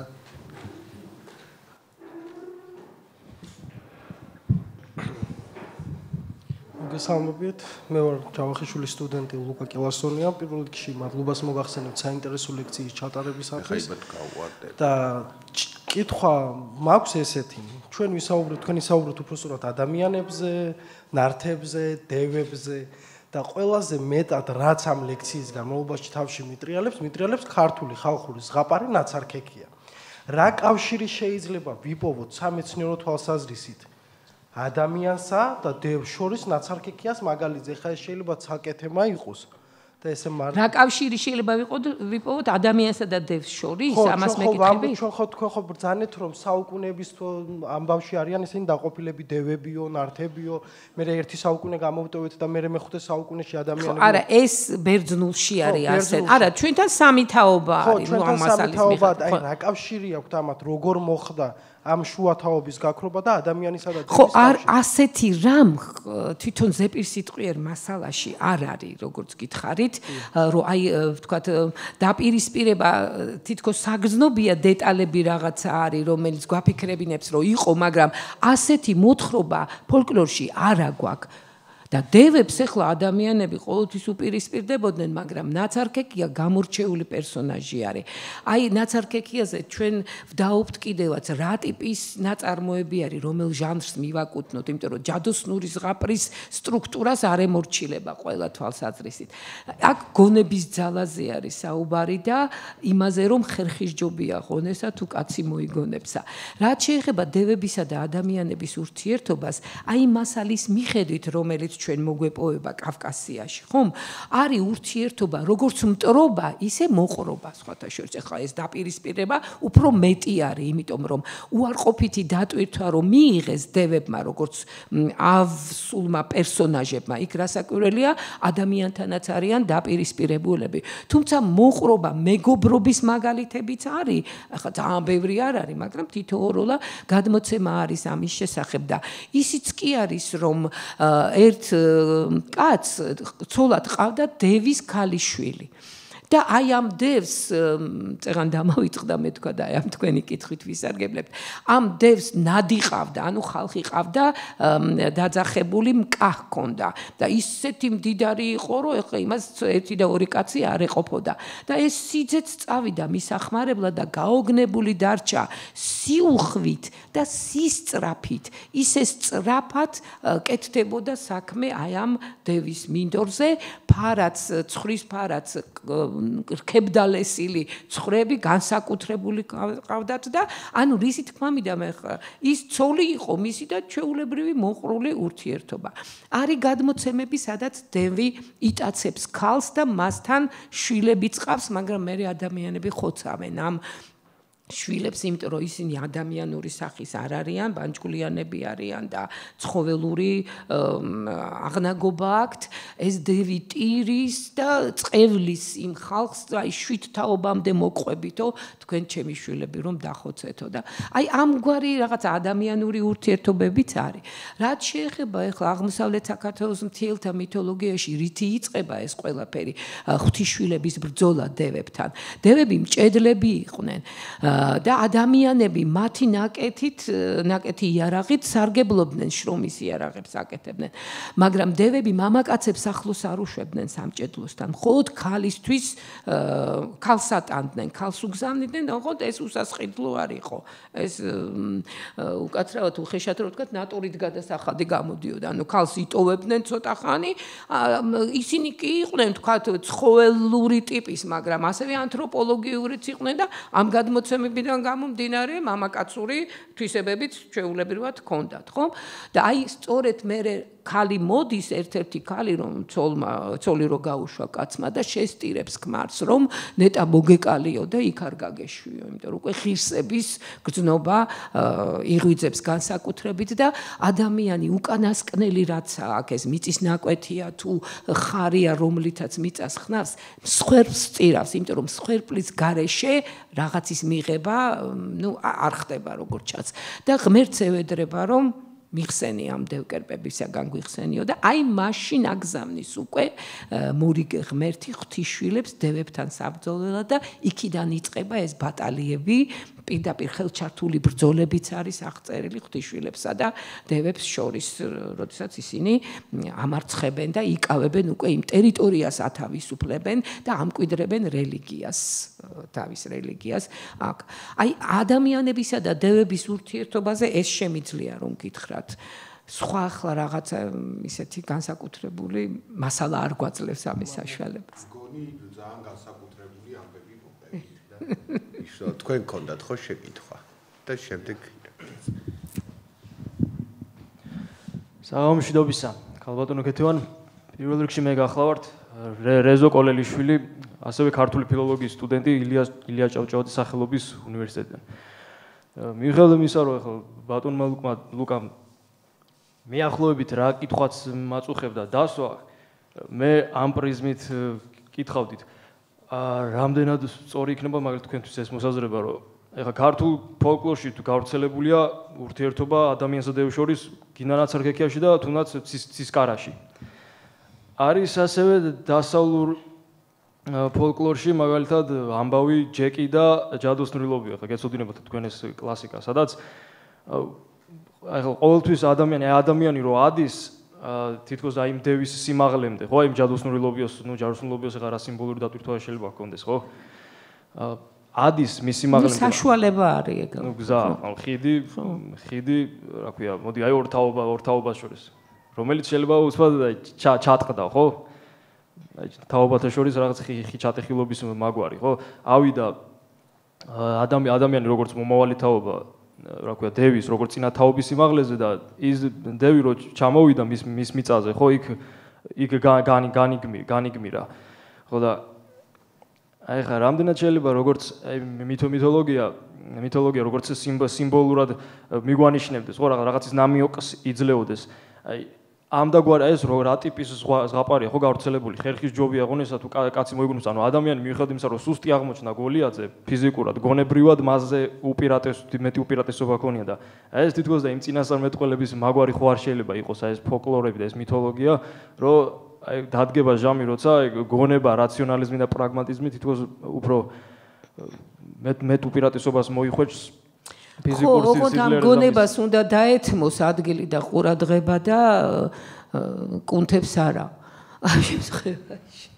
გესალმებით, მე ვარ ჯავახიშვილის სტუდენტი ლუკა კილასონია. პირველ რიგში მადლობას მოგახსენებთ საინტერესო ლექციის ჩატარებისათვის. და კითხვა მაქვს ესეთი. ჩვენ ვისაუბრეთ, თქვენ ისაუბრეთ უпроსტად ადამიანებზე, ნართებზე, დევებზე და ყველაზე მეტად რაც ამ ლექციის განმავლობაში თავში მიტრიალებს ქართული ხალხური ზღაპარი ნაცარქექია. რა კავშირი შეიძლება ვიპოვოთ სამეცნიერო თვალსაზრისით ადამიანსა და დევს შორის ნაცარქექიას მაგალითზე? ხა შეიძლება ცალკე თემა იყოს და ესე რა კავშირი შეიძლება ვიპოვოთ ადამიანსა და დევს შორის? ამას მეკითხები? თქვენ ხო ბრძანეთ რომ საუკუნეების ამბავში არიან ისინი დაყოფილები დევებიო, ნართებიო, მე ერთი საუკუნე გამოვტოვეთ და მე მეხუთე საუკუნეში ადამიანები. არა, ეს ბერძნულში არის ასე. არა, ჩვენთან სამი თაობა არის, ნუ ამ მასალის მიხედვით. აი რა კავშირი აქვს ამათ, როგორ მოხდა ამ შუათაობის გაქრობა და ადამიანისა და ხო, ასეთი რამ თვითონ ზეპირ სიტყვიერ მასალაში არ არის, როგორც გითხარით, რომ აი ვთქვათ, დაპირისპირება თითქოს საგრძნობია დეტალები რაღაცა არის, რომელიც გვაფიქრებინებს, რომ იყო, მაგრამ ასეთი მოთხრობა ფოლკლორში არა გვაქვს. და დევებს ახლა ადამიანები ყოველთვის უპირისპირდებოდნენ, მაგრამ ნაცარქექია გამორჩეული პერსონაჟი არის. აი ნაცარქექიაზე ჩვენ ვდაობთ კიდევაც რა ტიპის ნაწარმოები არის, რომელ ჟანრს მივაკუთვნოთ, იმიტომ რომ ჯადოსნური ზღაპრის სტრუქტურას არ ემორჩილება ყველა თვალსაზრისით. აქ გონების ძალაზე არის საუბარი და იმაზე რომ ხერხისჯობია ღონესა თუ კაცი მოიგონებსა. რაც შეეხება დევებისა და ადამიანების ურთიერთობას, აი მასალის მიხედვით, რომელიც ჩვენ მოგვეპოვება კავკასიაში, ხომ? არის ურთიერთობა, როგორც მტრობა, ისე მოყრობა, სხვათა შორის. ახლა ეს დაპირისპირება უფრო მეტი არის, იმიტომ რომ უარყოფითი დატვირთვა რომ მიიღეს დევებმა, როგორც ავსულმა პერსონაჟებმა, იქ რასაკვირველია, ადამიანთანაც არიან დაპირისპირებულები. თუმცა მოყრობა, მეგობრობის მაგალითებიც არის, ახლა ძალიან ბევრი არ არის, მაგრამ თითოეულა გადმოცემა არის ამის შესახებ და ისიც კი არის, რომ ერთ კაც ცოლად ყავდა დევის ქალიშვილი. და აი ამ დევს წეგან დამავიწყდა მე თქვა და აი ამ თქვენი კითხვით ვისარგებლებთ. ამ დევს ნადი ყავდა, ანუ ხალხი ყავდა დაძახებული მკა ჰქონდა და ისეთი მდიდარი იყო, რომ ეხლა იმას ერთი და ორი კაცი არ ეყოფოდა. და ეს სიძეც წავიდა მის ახმარებლად და გაოგნებული დარჩა სიუხვით და სისწრაფით. ისე სწრაფად კეთდებოდა საქმე აი ამ დევის მინდორზე, ფარაც, ცხრის ფარაც რქებდალესილი ცხვრები განსაკუთრებული ყავდათ და ანუ რისი თქმა მინდა მე ხა ის ცოლი იყო მისი და ჩვეულებრივი მოყრული ურთიერთობა. არის გადმოცემები, სადაც დევი იტაცებს ქალს და მასთან შვილები წყავს, მაგრამ მე ადამიანები ხოცავენ ამ შვილებს, იმიტომ რომ ისინი ადამიანური სახის არ არიან, ბანჯგვლიანები არიან და ცხოველური აღნაგობა აქვთ. ეს დევი ტირის და წყევლის იმ ხალხს, აი შვიდთაობამდე მოყვებითო, თქვენ ჩემი შვილები რომ დახოცეთო და აი ამგვარი რაღაც ადამიანური ურთიერთობებიც არის. რაც შეეხება ახლა აღმოსავლეთ საქართველოს მთიელთა მითოლოგიაში რითი იწყება ეს ყველაფერი, ღვთისშვილების ბრძოლა დევებთან. დევები მჭედლები იყვნენ. და ადამიანები მათი ნაკეთი იარაღით სარგებლობდნენ, შრომის იარაღებს აკეთებდნენ. მაგრამ დევები მამაკაცებს ახლოს არ უშვებდნენ სამჭედლოსთან. მხოლოდ ქალისთვის ქალს ატანდნენ, ქალს უგზავნიდნენ და მხოლოდ ეს უსასყიდლო არ იყო. ეს უკაცრავად უხეშად რო ვთქვათ, ნატურით გადასახადი გამოდიოდა. ანუ ქალს იტოვებდნენ ცოტა ხანი, ისინი კი იყვნენ ვთქვათ ცხოველური ტიპის, მაგრამ ასევე ანთროპოლოგიურიც იყვნენ და ამ გადმოცემებიდან გამომდინარე მამაკაცური თვისებებიც ჩვეულებრივად ჰქონდათ, ხო? და აი სწორედ მე ქალი მოდის, ერთ-ერთი ქალი რომ ცოლი რო გაუშვა კაცმა და შესტირებს ქმარს, რომ ნეტა მოგეკალიო და იქ არ გაგეშვიო, იმიტომ რომ უკვე ღირსების გრძნობა იღვიძებს განსაკუთრებით და ადამიანი უკანასკნელი რაცა აქ ეს მიწის ნაკვეთია თუ ხარია, რომლითაც მიწას ხნავს, მსხვერპლს წირავს, იმიტომ რომ მსხვერპლის გარეშე რაღაცის მიღება, არ ხდება როგორც ჩანს. და ღმერთს ევედრება, რომ მიხსენი ამ დევკერპებისაგან გვიხსენიო და აი მაშინ აგზავნის უკვე მორიგე ღმერთი ღვთისშვილებს დევებთან საბრძოლველად და იქიდან იწყება ეს ბატალიები პირდაპირ ხელჩართული ბრძოლებიც არის აღწერილი ღვთისმშობლებსა და დევებს შორის, როდესაც ისინი ამარცხებენ და იკავებენ უკვე იმ ტერიტორიას ათავისუფლებენ და ამკვიდრებენ რელიგიას, თავის რელიგიას. აი ადამიანებისა და დევების ურთიერთობაზე ეს შემიძლია რომ გითხრათ. სხვა ახლა რაღაცა ისეთი განსაკუთრებული მასალა არ გვაძლევს ამის საშუალებას. მგონი ძალიან განსაკუთრებული ამბები მოგწერთ და ისო თქვენ გქონდათ ხო შეკითხვა და შემდეგ საღამოშიდობისა ქალბატონო ქეთევან პირველ რიგში მე გახლავართ რეზო კოლელიშვილი ასევე ქართული ფილოლოგიის სტუდენტი ილია ჭავჭავაძის სახელობის უნივერსიტეტიდან. მიუხედავად იმისა რომ ახლა ბატონმა ლუკამ მეახლოებით რა კითხვაც მაწუხებდა დასვა მე ამ პრიზმით კითხავდით რამდენად სწორი იქნება მაგალითად თქვენთვის ეს მოსაზრება რომ ეხლა ქართულ ფოლკლორში თუ გავრცელებულია ურთიერთობა ადამიანსა და დევს შორის გინანაც არქექიაში და თუნდაც ცისკარაში არის ასევე დასავლურ ფოლკლორში მაგალითად ამბავი ჯეკი და ჯადოსნურილობი ახლა გეცოდინებათ თქვენ ეს კლასიკა სადაც ახლა ყოველთვის ადამიანი რო ადის თითქოს აი იმ დევის სიმაღლემდე ხო აი იმ ჯადოსნურილობიოს ნუ ჯადოსნურილობიოს ახლა რა სიმბოლური დატვირთვა შეიძლება ჰქონდეს ხო ადის მის სიმაღლემდე საშუალება არის ეგ ნუ გზა ხიდი რა ქვია მოდი აი ორ შორის რომელიც შეიძლება უცბად ჩატყდა ხო აი თაობათა შორის რაღაც ჩატეხილობის მაგვარი ხო ავიდა ადამიანი როგორც მომავალი თაობა რა ქვია დევის როგორც წინა თაობის სიმაღლეზე და ის დევი რო ჩამოვიდა მის მიწაზე ხო იქ განიგმირა ხო და აი ხა რამდენად შეიძლება როგორც აი მითოლოგია როგორც სიმბოლურად მიგვანიშნებდეს ხო რაღაცის ნამიოკს იძლეოდეს აი ამ დაგვარ ეს რა ტიპის ზღაპარია ხო გავრცელებული ხერხის ჯობია ღონესა თუ კაცი მოიგონოს ანუ ადამიანი მიუხედავად იმისა რომ სუსტი აღმოჩნდა გოლიაძე ფიზიკურად გონებრივად მასზე მეტი უპირატესობა ქონია და ეს თითქოს და იმ წინასწარმეტყველების მაგვარი ხო არ შეიძლება იყოს აი ეს ფოლკლორები და ეს მითოლოგია რომ აი დადგება ჟამი როცა გონება რაციონალიზმი და პრაგმატიზმი თითქოს უფრო მეტ უპირატესობას მოიხვეჭს ფიზიკურ სიცოცხლეზე ამ გონებას უნდა დაეთმოს ადგილი და ყურადღება და კუნთებს არა ამ შემთხვევაში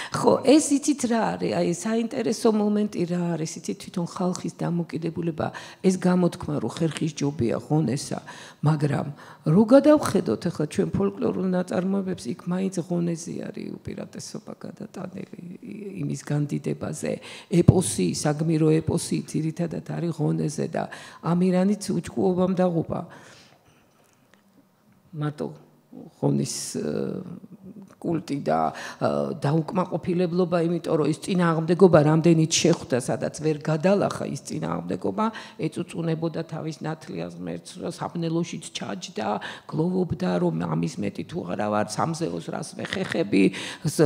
ხო ეს იცით რა არის აი საინტერესო მომენტი რა არის იცით თვითონ ხალხის დამოკიდებულება ეს გამოთქმა რომ ხერხის ჯობია ღონესა მაგრამ რო გადავხედოთ ახლა ჩვენ ფოლკლორულ ნაწარმოებებს იქ მაინც ღონეზე არის უპირატესობა გადატანილი იმის განდიდებაზე ეპოსი საგმირო ეპოსი ძირითადად არის ღონეზე და ამირანიც უჭკუობამ დაღუპა მარტო ღონის კულტი და დაუკმაყოფილებლობა, იმიტომ რომ ის წინააღმდეგობა რამდენიც შეხვდა, სადაც ვერ გადალახა ის წინააღმდეგობა, ეწუწუნებოდა თავის ნათლიას ღმერთს, საბნელოშიც ჩაჯდა, გლოვობდა, რომ ამის მეტი თუ არა ვარ, სამზეოს რას ვეხეხები,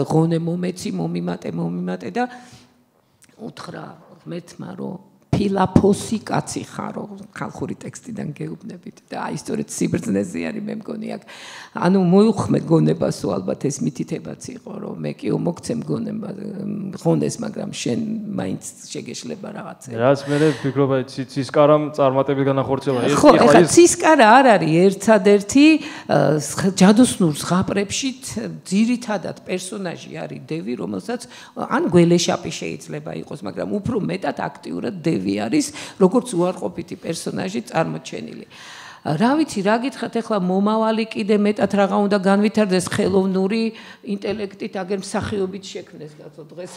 ღონე მომეცი, მომიმატე და უთხრა ღმერთმა, რომ ფილაფოსი კაცი ხარო ხალხური ტექსტიდან გეუბნებით და აი სწორედ სიბრძნეზე არის მე მგონი აქ ანუ მოიხმე გონებასო ალბათ ეს მითითებაც იყო რომ მე კი მოგცემ გონება ღონეს მაგრამ შენ მაინც შეგეშლება რაღაცა რაც მე ვფიქრობ აი ცისკარამ წარმატებით განახორციელა ეს ხო ცისკარა არ არის ერთადერთი ჯადოსნურ ზღაპრებში ძირითადად პერსონაჟი არის დევი რომელსაც ან გველეშაპი შეიძლება იყოს მაგრამ უფრო მეტად აქტიურად დევი არის როგორც უარყოფითი პერსონაჟი წარმოჩენილი. რა ვიცი, რა გითხრათ ახლა მომავალი კიდე მეტად რაღა უნდა განვითარდეს ხელოვნური ინტელექტით, აგერ მსახიობით შექმნეს კაცო დღეს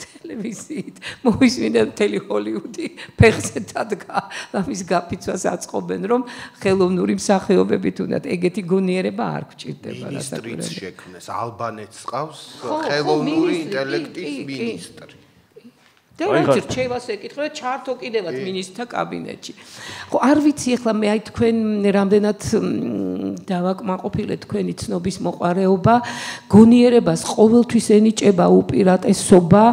ტელევიზიით. მოვისმინე მთელი ჰოლივუდი ფეხზე დადგა. ამის გაფიცვას აწყობენ, რომ ხელოვნური მსახიობებით უნდათ ეგეთი გონიერება არ გჭირდება მინისტრიც შექმნეს, ალბანეთს ყავს ხელოვნური ინტელექტის მინისტრი. და რჩევას ეკითხება ჩართო კიდევაც მინისტრთა კაბინეტში. ხო არ ვიცი ახლა მე აი თქვენ რამდენად დავაკმაყოფილეთ თქვენი ცნობის მოყარეობა, გონიერებას ყოველთვის ენიჭება უპირატესობა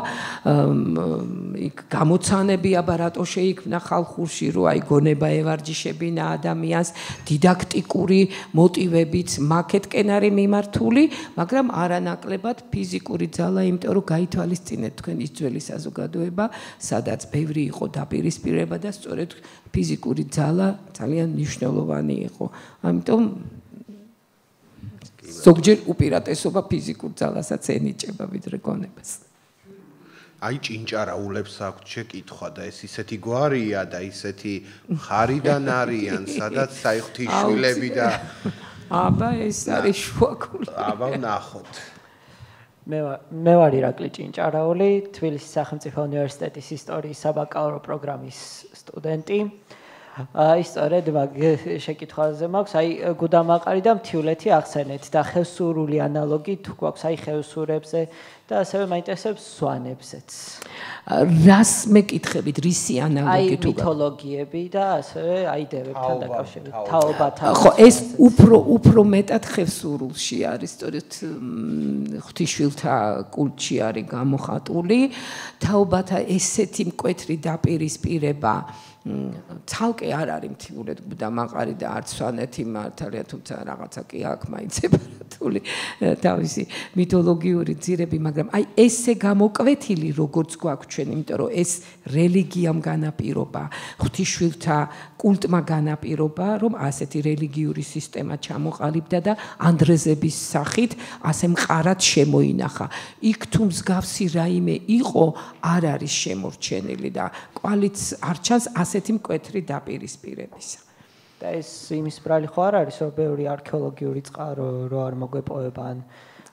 იქ გამოცანები აბა რატო შეიქმნა ხალხურში რომ აი გონება ევარჯიშებინა ადამიანს დიდაქტიკური მოტივებით მაკეთკენ არის მიმართული მაგრამ არანაკლებად ფიზიკური ძალა იმიტომ რომ გაითვალისწინეთ თქვენ ის ძველი საზოგადოება სადაც ბევრი იყო დაპირისპირება და სწორედ ფიზიკური ძალა ძალიან მნიშვნელოვანი იყო ამიტომ ზოგჯერ უპირატესობა ფიზიკურ ძალასაც ენიჭება ვიდრე გონებას აი ჭინჭარაულებს აქვთ შეკითხვა და ეს ისეთი გვარია და ისეთი ხარიდან არიან სადაც საიხთიშვილები და აბა ეს არის შუაგული აბა ნახოთ მე ვარ ირაკლი ჭინჭარაული თბილისის სახელმწიფო უნივერსიტეტის ისტორიის საბაკალავრო პროგრამის სტუდენტი ისტორიად მაგ შეკითხვაზე მაქვს აი გუდამაყარი და მთიულეთი ახსენეთ და ხევსურული ანალოგი თუ გვაქვს აი ხევსურებზე და ასევე მაინტერესებს სვანებზეც რას მეკითხებით რისი ანალოგი თუ მითოლოგიები და ასევე აი დევებთან დაკავშირებით თაობათა ხო ეს უფრო მეტად ხევსურულში არის სწორედ ღვთისშვილთა კულტში არის გამოხატული თაობათა ესეთი მკვეთრი დაპირისპირება ცალკე არ არის მთიულეთ გუდამაყარი და არც სვანეთი მართალია თუმცა რაღაცა კი აქვს მაინც სეპარატული თავისი მითოლოგიური ძირები მაგრამ აი ესე გამოკვეთილი როგორც გვაქვს ჩვენ იმიტომ რომ ეს რელიგიამ განაპირობა ღვთისშვილთა კულტმა განაპირობა რომ ასეთი რელიგიური სისტემა ჩამოყალიბდა და ანდრეზების სახით ასე მყარად შემოინახა იქ თუ მსგავსი რაიმე იყო არ არის შემორჩენილი და კვალიც არ ჩანს ასეთი მკვეთრი დაპირისპირებისა და ეს იმის ბრალი ხო არ არის რომ ბევრი არქეოლოგიური წყარო რო არ მოგვეპოვება ან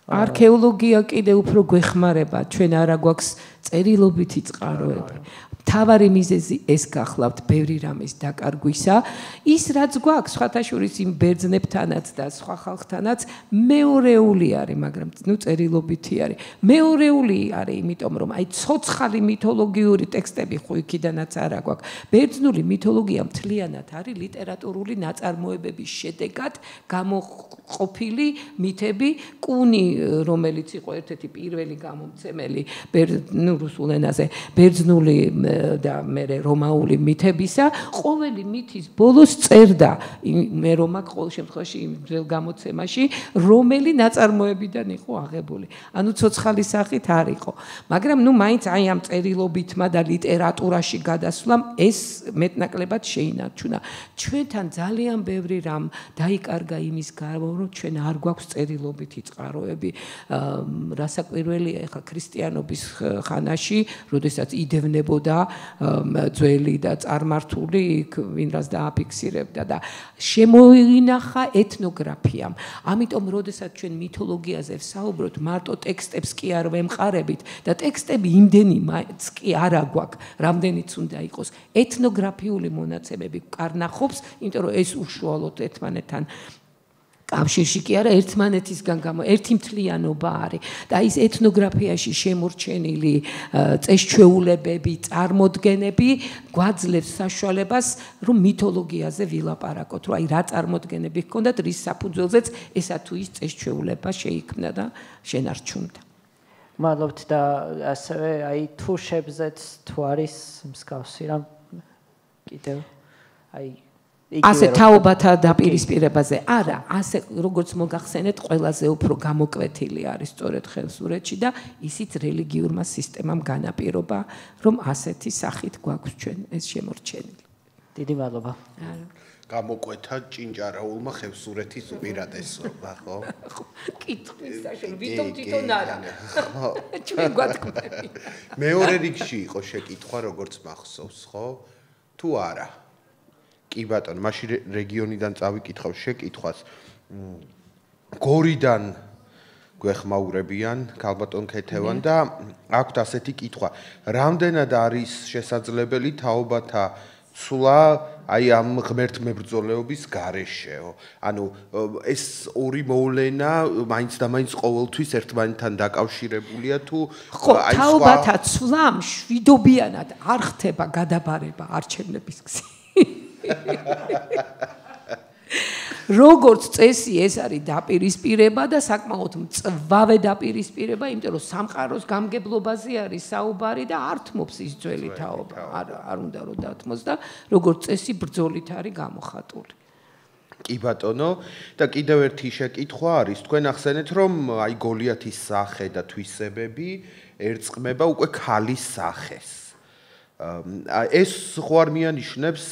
არქეოლოგია კიდე უფრო გვეხმარება ჩვენ არა გვაქვს წერილობითი წყაროები თავარი მიზეზი ეს გახლავთ ბევრი რამის დაკარგვისა ის რაც გვაქვს სხვათაშორის იმ ბერძნებთანაც და სხვა ხალხთანაც მეორეული არის მაგრამ ნუ წერილობითი არის მეორეული არის იმიტომ რომ აი ცოცხალი მითოლოგიური ტექსტები ხო იქიდანაც არა გვაქვს ბერძნული მითოლოგია მთლიანად არის ლიტერატურული ნაწარმოებების შედეგად გამოყოფილი მითები კუნი რომელიც იყო ერთ-ერთი პირველი გამომცემელი ნუ რუსულ ენაზე ბერძნული და მე რომაული მითებისა ყოველი მითის ბოლოს წერდა მე რომ აქ ყოველ შემთხვევაში იმ ძველ გამოცემაში რომელი ნაწარმოებიდან იყო აღებული ანუ ცოცხალი სახით არ იყო მაგრამ ნუ მაინც აი ამ წერილობითმა და ლიტერატურაში გადასვლამ ეს მეტნაკლებად შეინარჩუნა ჩვენთან ძალიან ბევრი რამ დაიკარგა იმის გამო რომ ჩვენ არ გვაქვს წერილობითი წყაროები რასაკვირველია ეხლა ქრისტიანობის ხანაში როდესაც იდევნებოდა ძველი და წარმართული ვინ რას დააფიქსირებდა და შემოინახა ეთნოგრაფიამ. ამიტომ როდესაც ჩვენ მითოლოგიაზე ვსაუბრობთ, მარტო ტექსტებს კი არ ვემყარებით და ტექსტები იმდენი კი არა გვაქვს, რამდენიც უნდა იყოს. ეთნოგრაფიული მონაცემები ვკარნახობს, იმიტომ რომ ეს უშუალოდ ერთმანეთთან კავშირში კი არა ერთმანეთისგან ერთი მთლიანობა არის და ის ეთნოგრაფიაში შემორჩენილი წესჩვეულებები, წარმოდგენები გვაძლევს საშუალებას რომ მითოლოგიაზე ვილაპარაკოთ, რომ აი რა წარმოდგენები ჰქონდათ, რის საფუძველზეც ესა თუ ის წესჩვეულება შეიქმნა და შენარჩუნდა. მადლობთ და ასევე აი თუშებზეც თუ არის მსგავსი რამ კიდევ აი ასე თაობათა დაპირისპირებაზე არა, ასე როგორც მოგახსენეთ, ყველაზე უფრო გამოკვეთილი არის სწორედ ხევსურეთში და ისიც რელიგიურმა სისტემამ განაპირობა, რომ ასეთი სახით გვაქვს ჩვენ ეს შემორჩენილი. დიდი მადლობა. გამოკვეთა ჭინჭარაულმა ხევსურეთის უპირატესობა, ხო? კითხვის საშუალო, ვიტომ თვითონ არა. ჩვენ გვატკბები. მეორე რიგში იყო შეკითხვა, როგორც მახსოვს, ხო? თუ არა? კი ბატონო, მაშინ რეგიონიდან წავიკითხავ შეკითხვას. გორიდან გვეხმაურებიან ქალბატონ ქეთევან და აქვთ ასეთი კითხვა. რამდენად არის შესაძლებელი თაობათა ცვლა აი ამ ღმერთ მებრძოლეობის გარეშეო? ანუ ეს ორი მოვლენა მაინც და მაინც ყოველთვის ერთმანეთთან დაკავშირებულია თუ აი თაობათა ცვლამ შვიდობიანად არ ხდება გადაბარება არჩევნების გზით. როგორც წესი ეს არის დაპირისპირება და საკმაოდ მწვავე დაპირისპირება, იმიტომ რომ სამყაროს გამგებლობაზე არის საუბარი და ართმობს ის ძველი თაობა. არ უნდა რომ დათმოს და როგორც წესი ბრძოლით არის გამოხატული. კი ბატონო და კიდევ ერთი შეკითხვა არის თქვენ ახსენეთ რომ აი გოლიათის სახე და თვისებები ერწყმება უკვე ქალის სახეს ეს ხო არ მიანიშნებს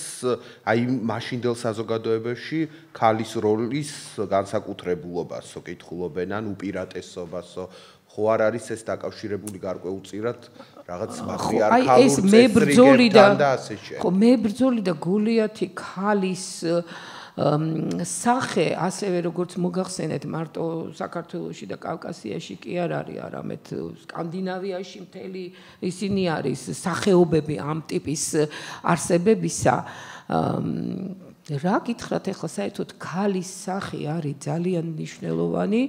აი მაშინდელ საზოგადოებაში ქალის როლის განსაკუთრებულობასო კითხულობენ ან უპირატესობასო ხო არ არის ეს დაკავშირებული გარკვეულწილად რაღაც პატრიარქალურ წესრიგებთან და ასე შემდეგ ხო მებრძოლი და გოლიათი ქალის სახე ასევე როგორც მოგახსენეთ მარტო საქართველოში და კავკასიაში კი არ არის არამედ სკანდინავიაში მთელი ისინი არის სახეობები ამ ტიპის არსებებისა რა გითხრათ ახლა საერთოდ ქალის სახე არის ძალიან მნიშვნელოვანი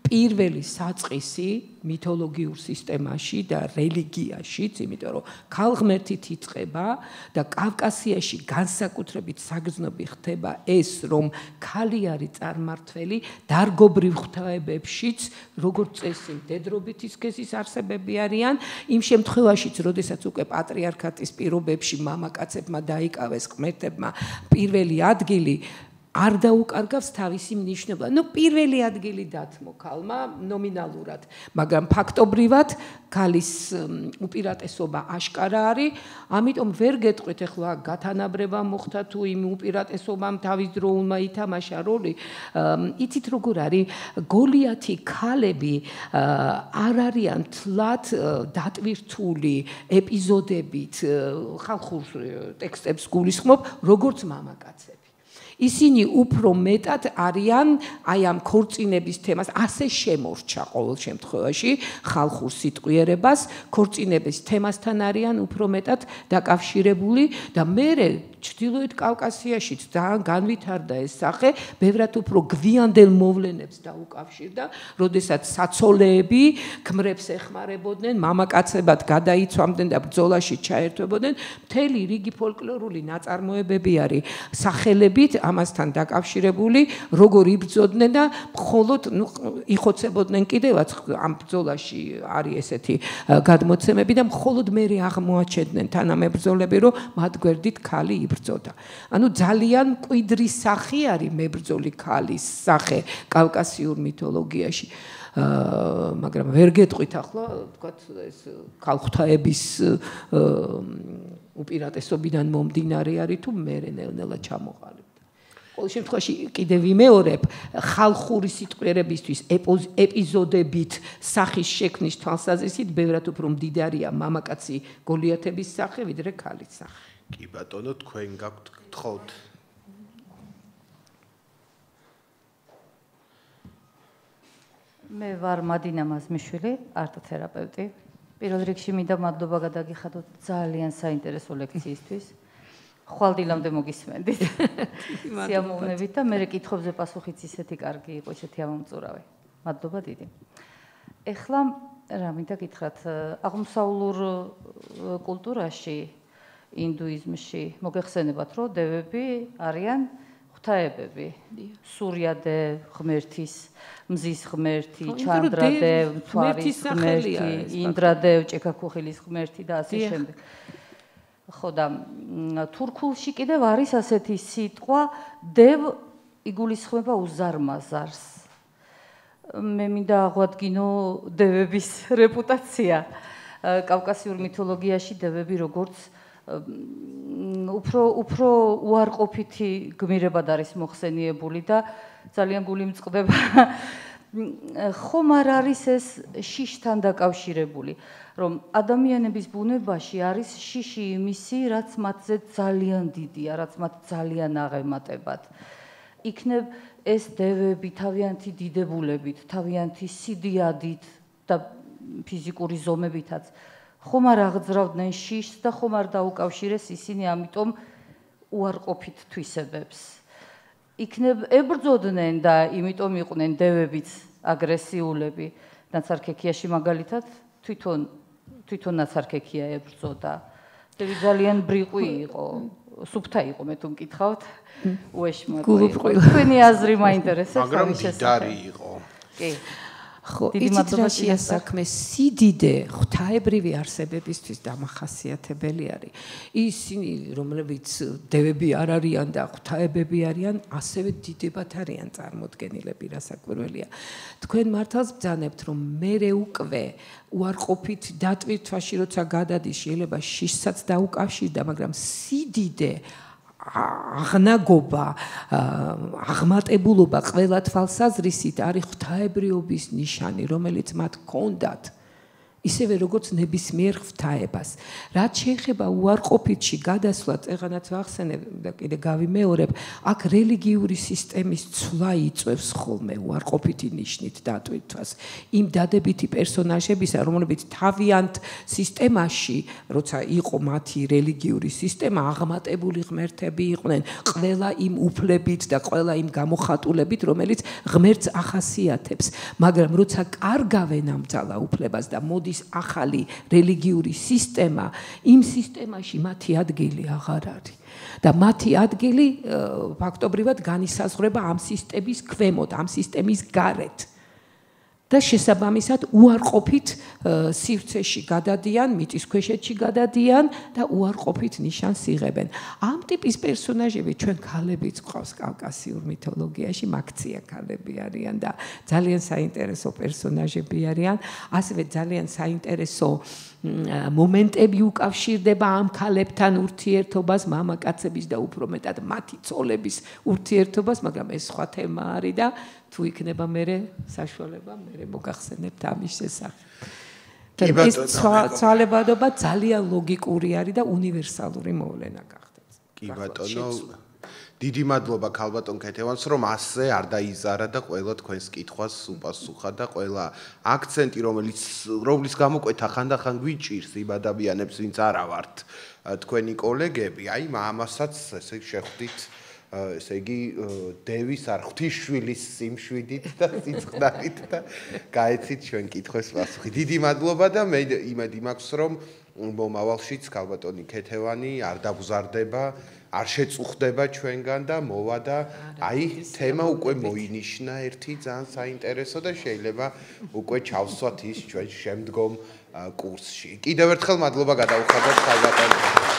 პირველი საწყისი მითოლოგიურ სისტემაში და რელიგიაშიც, იმიტომ რომ ქალღმერთით იწყება და კავკასიაში განსაკუთრებით საგრძნობი ხდება ეს, რომ ქალი არის წარმართველი დარგობრივ ღვთაებებშიც, როგორც წესი, მდედრობითი სქესის არსებები არიან, იმ შემთხვევაშიც, როდესაც უკვე პატრიარქატის პირობებში მამაკაცებმა დაიკავეს ღმერთებმა პირველი ადგილი არ დაუკარგავს თავისი მნიშვნელობა. პირველი ადგილი დათმო ქალმა ნომინალურად, მაგრამ ფაქტობრივად ქალის უპირატესობა აშკარა არის, ამიტომ ვერ გეტყვით ახლა გათანაბრება მოხდა თუ იმ უპირატესობამ თავის დროულმა ითამაშა როლი. იცით როგორ არის გოლიათი ქალები არ არიან თლად დატვირთული ეპიზოდებით ხალხურ ტექსტებს გულისხმობ, როგორც მამაკაცები. ისინი უფრო მეტად არიან აი ამ ქორწინების თემას ასე შემორჩა ყოველ შემთხვევაში ხალხურ სიტყვიერებას ქორწინების თემასთან არიან უფრო მეტად დაკავშირებული და მერე ჩრდილოეთ კავკასიაშიც ძალიან განვითარდა ეს სახე ბევრად უფრო გვიანდელ მოვლენებს დაუკავშირდა როდესაც საცოლეები ქმრებს ეხმარებოდნენ მამაკაცებად გადაიცვამდნენ და ბრძოლაში ჩაერთვებოდნენ მთელი რიგი ფოლკლორული ნაწარმოებები არის სახელებით ამასთან დაკავშირებული, როგორ იბრძოდნენ და მხოლოდ იხოცებოდნენ კიდევაც ამ ბრძოლაში არის ესეთი გადმოცემები და მხოლოდ მერე აღმოაჩენდნენ თანამებრძოლები, რომ მათ გვერდით ქალი იბრძოდა. ანუ ძალიან მკვიდრი სახე არის მებრძოლი ქალის სახე კავკასიურ მითოლოგიაში. მაგრამ ვერ გეტყვით ახლა, ვთქვათ, ეს ქალღმერთების უპირატესობიდან მომდინარე არის თუ მერე ნელ-ნელა ჩამოყალიბდა. ყოველ შემთხვევაში კიდევ ვიმეორებ ხალხური სიტყვიერებისთვის ეპიზოდებით სახის შექმნის თვალსაზრისით ბევრად უფრო მდიდარია მამაკაცი გოლიათების სახე ვიდრე ქალის სახე. კი ბატონო თქვენ გაქვთ გთხოვთ. მე ვარ მადინა მაზმიშვილი, არტოთერაპევტი. პირველ რიგში მინდა მადლობა გადაგიხადოთ ძალიან საინტერესო ლექციისთვის. ხვალდილამდე მოგისმენდით. სიამოვნებით და მე კითხვებზე პასუხიც ისეთი კარგი იყო, ისეთი ამომწურავი. მადლობა დიდი. ეხლა რა მინდა გითხრათ, აღმოსავლურ კულტურაში, ინდუიზმში მოგეხსენებათ, რომ დევები არიან ღვთაებები. სურიადე ღმერთის, მზის ღმერთი, ჩანდრადე, მთვარის ღმერთი, ინდრადე, ჭექაქუხილის ღმერთი და ასე შემდეგ. ხო და თურქულში კიდევ არის ასეთი სიტყვა დევ იგულისხმება უზარმაზარს. მე მინდა აღვადგინო დევების რეპუტაცია. კავკასიურ მითოლოგიაში დევები როგორც უფრო უარყოფითი გმირებად არის მოხსენიებული და ძალიან გული მწყდება. ხომ არ არის ეს შიშთან დაკავშირებული, რომ ადამიანების ბუნებაში არის შიში იმისი, რაც მათზე ძალიან დიდია, რაც მათ ძალიან აღემატებათ. იქნებ ეს დევები თავიანთი დიდებულებით, თავიანთი სიდიადით და ფიზიკური ზომებითაც ხომ არ აღძრავდნენ შიშს და ხომ არ დაუკავშირეს ისინი ამიტომ უარყოფით თვისებებს. იქნებ ებრძოდნენ და იმიტომ იყვნენ დევებიც აგრესიულები. ნაცარქექიაში მაგალითად თვითონ ნაცარქექია ებრძოდა. დევი ძალიან ბრიყვი იყო. სუფთა იყო მე თუ მკითხავთ უეშმაკო გულუბრყვილო. თქვენი აზრი მაინტერესებს მაგრამ დიდარი იყო კი ხო, იცით რაშია საქმე? სიდიდე ღვთაებრივი არსებებისთვის დამახასიათებელი არის. ისინი, რომლებიც დევები არ არიან და ღვთაებები არიან, ასევე დიდებად არიან წარმოდგენილები, რასაკვირველია. თქვენ მართალს ბრძანებთ, რომ მერე უკვე უარყოფით დატვირთვაში, როცა გადადის, შეიძლება შიშსაც დაუკავშირდა, მაგრამ სიდიდე აღნაგობა, აღმატებულობა ყველა თვალსაზრისით არის ღვთაებრიობის ნიშანი, რომელიც მათ ჰქონდათ. ისევე როგორც ნებისმიერ ღვთაებას. რაც შეეხება უარყოფითში გადასვლას, ეხანაც ვახსენებ და კიდე გავიმეორებ, აქ რელიგიური სისტემის ცვლა იწვევს ხოლმე უარყოფითი ნიშნით დატვირთვას. იმ დადებითი პერსონაჟებისა, რომლებიც თავიანთ სისტემაში, როცა იყო მათი რელიგიური სისტემა, აღმატებული ღმერთები იყვნენ, ყველა იმ უფლებით და ყველა იმ გამოხატულებით, რომელიც ღმერთს ახასიათებს, მაგრამ როცა კარგავენ ამ ძალა უფლებას და მოდი ახალი რელიგიური სისტემა, იმ სისტემაში მათი ადგილი აღარ არის. და მათი ადგილი ფაქტობრივად განისაზღვრება ამ სისტემის ქვემოთ, ამ სისტემის გარეთ. და შესაბამისად უარყოფით სივრცეში გადადიან, მიწისქვეშეთში გადადიან და უარყოფით ნიშანს იღებენ. ამ ტიპის პერსონაჟები ჩვენ ქალებიც გვყავს კავკასიურ მითოლოგიაში, მაქცია ქალები არიან და ძალიან საინტერესო პერსონაჟები არიან, ასევე ძალიან საინტერესო მომენტები უკავშირდება ამ ქალებთან ურთიერთობას, მამაკაცების და უფრო მეტად მათი ცოლების ურთიერთობას, მაგრამ ეს სხვა თემა არის და თუ იქნება მერე საშუალება, მერე მოგახსენებთ ამის შესახებ. ეს ცვალებადობა ძალიან ლოგიკური არის და უნივერსალური მოვლენა გახდება. კი ბატონო, დიდი მადლობა ქალბატონ ქეთევანს, რომ ასე არ დაიზარა და ყველა თქვენს კითხვას უპასუხა და ყველა აქცენტი, რომლის გამოკვეთა ხანდახან გვიჭირს იმ ადამიანებს, ვინც არა ვართ თქვენი კოლეგები, აი ამასაც ესე შეხვდით, ესე იგი დევის არ ღვთისშვილის სიმშვიდით და სიწყნარით და გაეცით ჩვენ კითხვას პასუხი. დიდი მადლობა და მე იმედი მაქვს, რომ მომავალშიც ქალბატონი ქეთევანი არ დაგზარდება, არ შეწუხდება ჩვენგან და მოვა და აი თემა უკვე მოინიშნა ერთი ძალიან საინტერესო და შეიძლება უკვე ჩავსვათ ის ჩვენ შემდგომ კურსში. კიდევ ერთხელ მადლობა გადაუხადოთ ქალბატონს.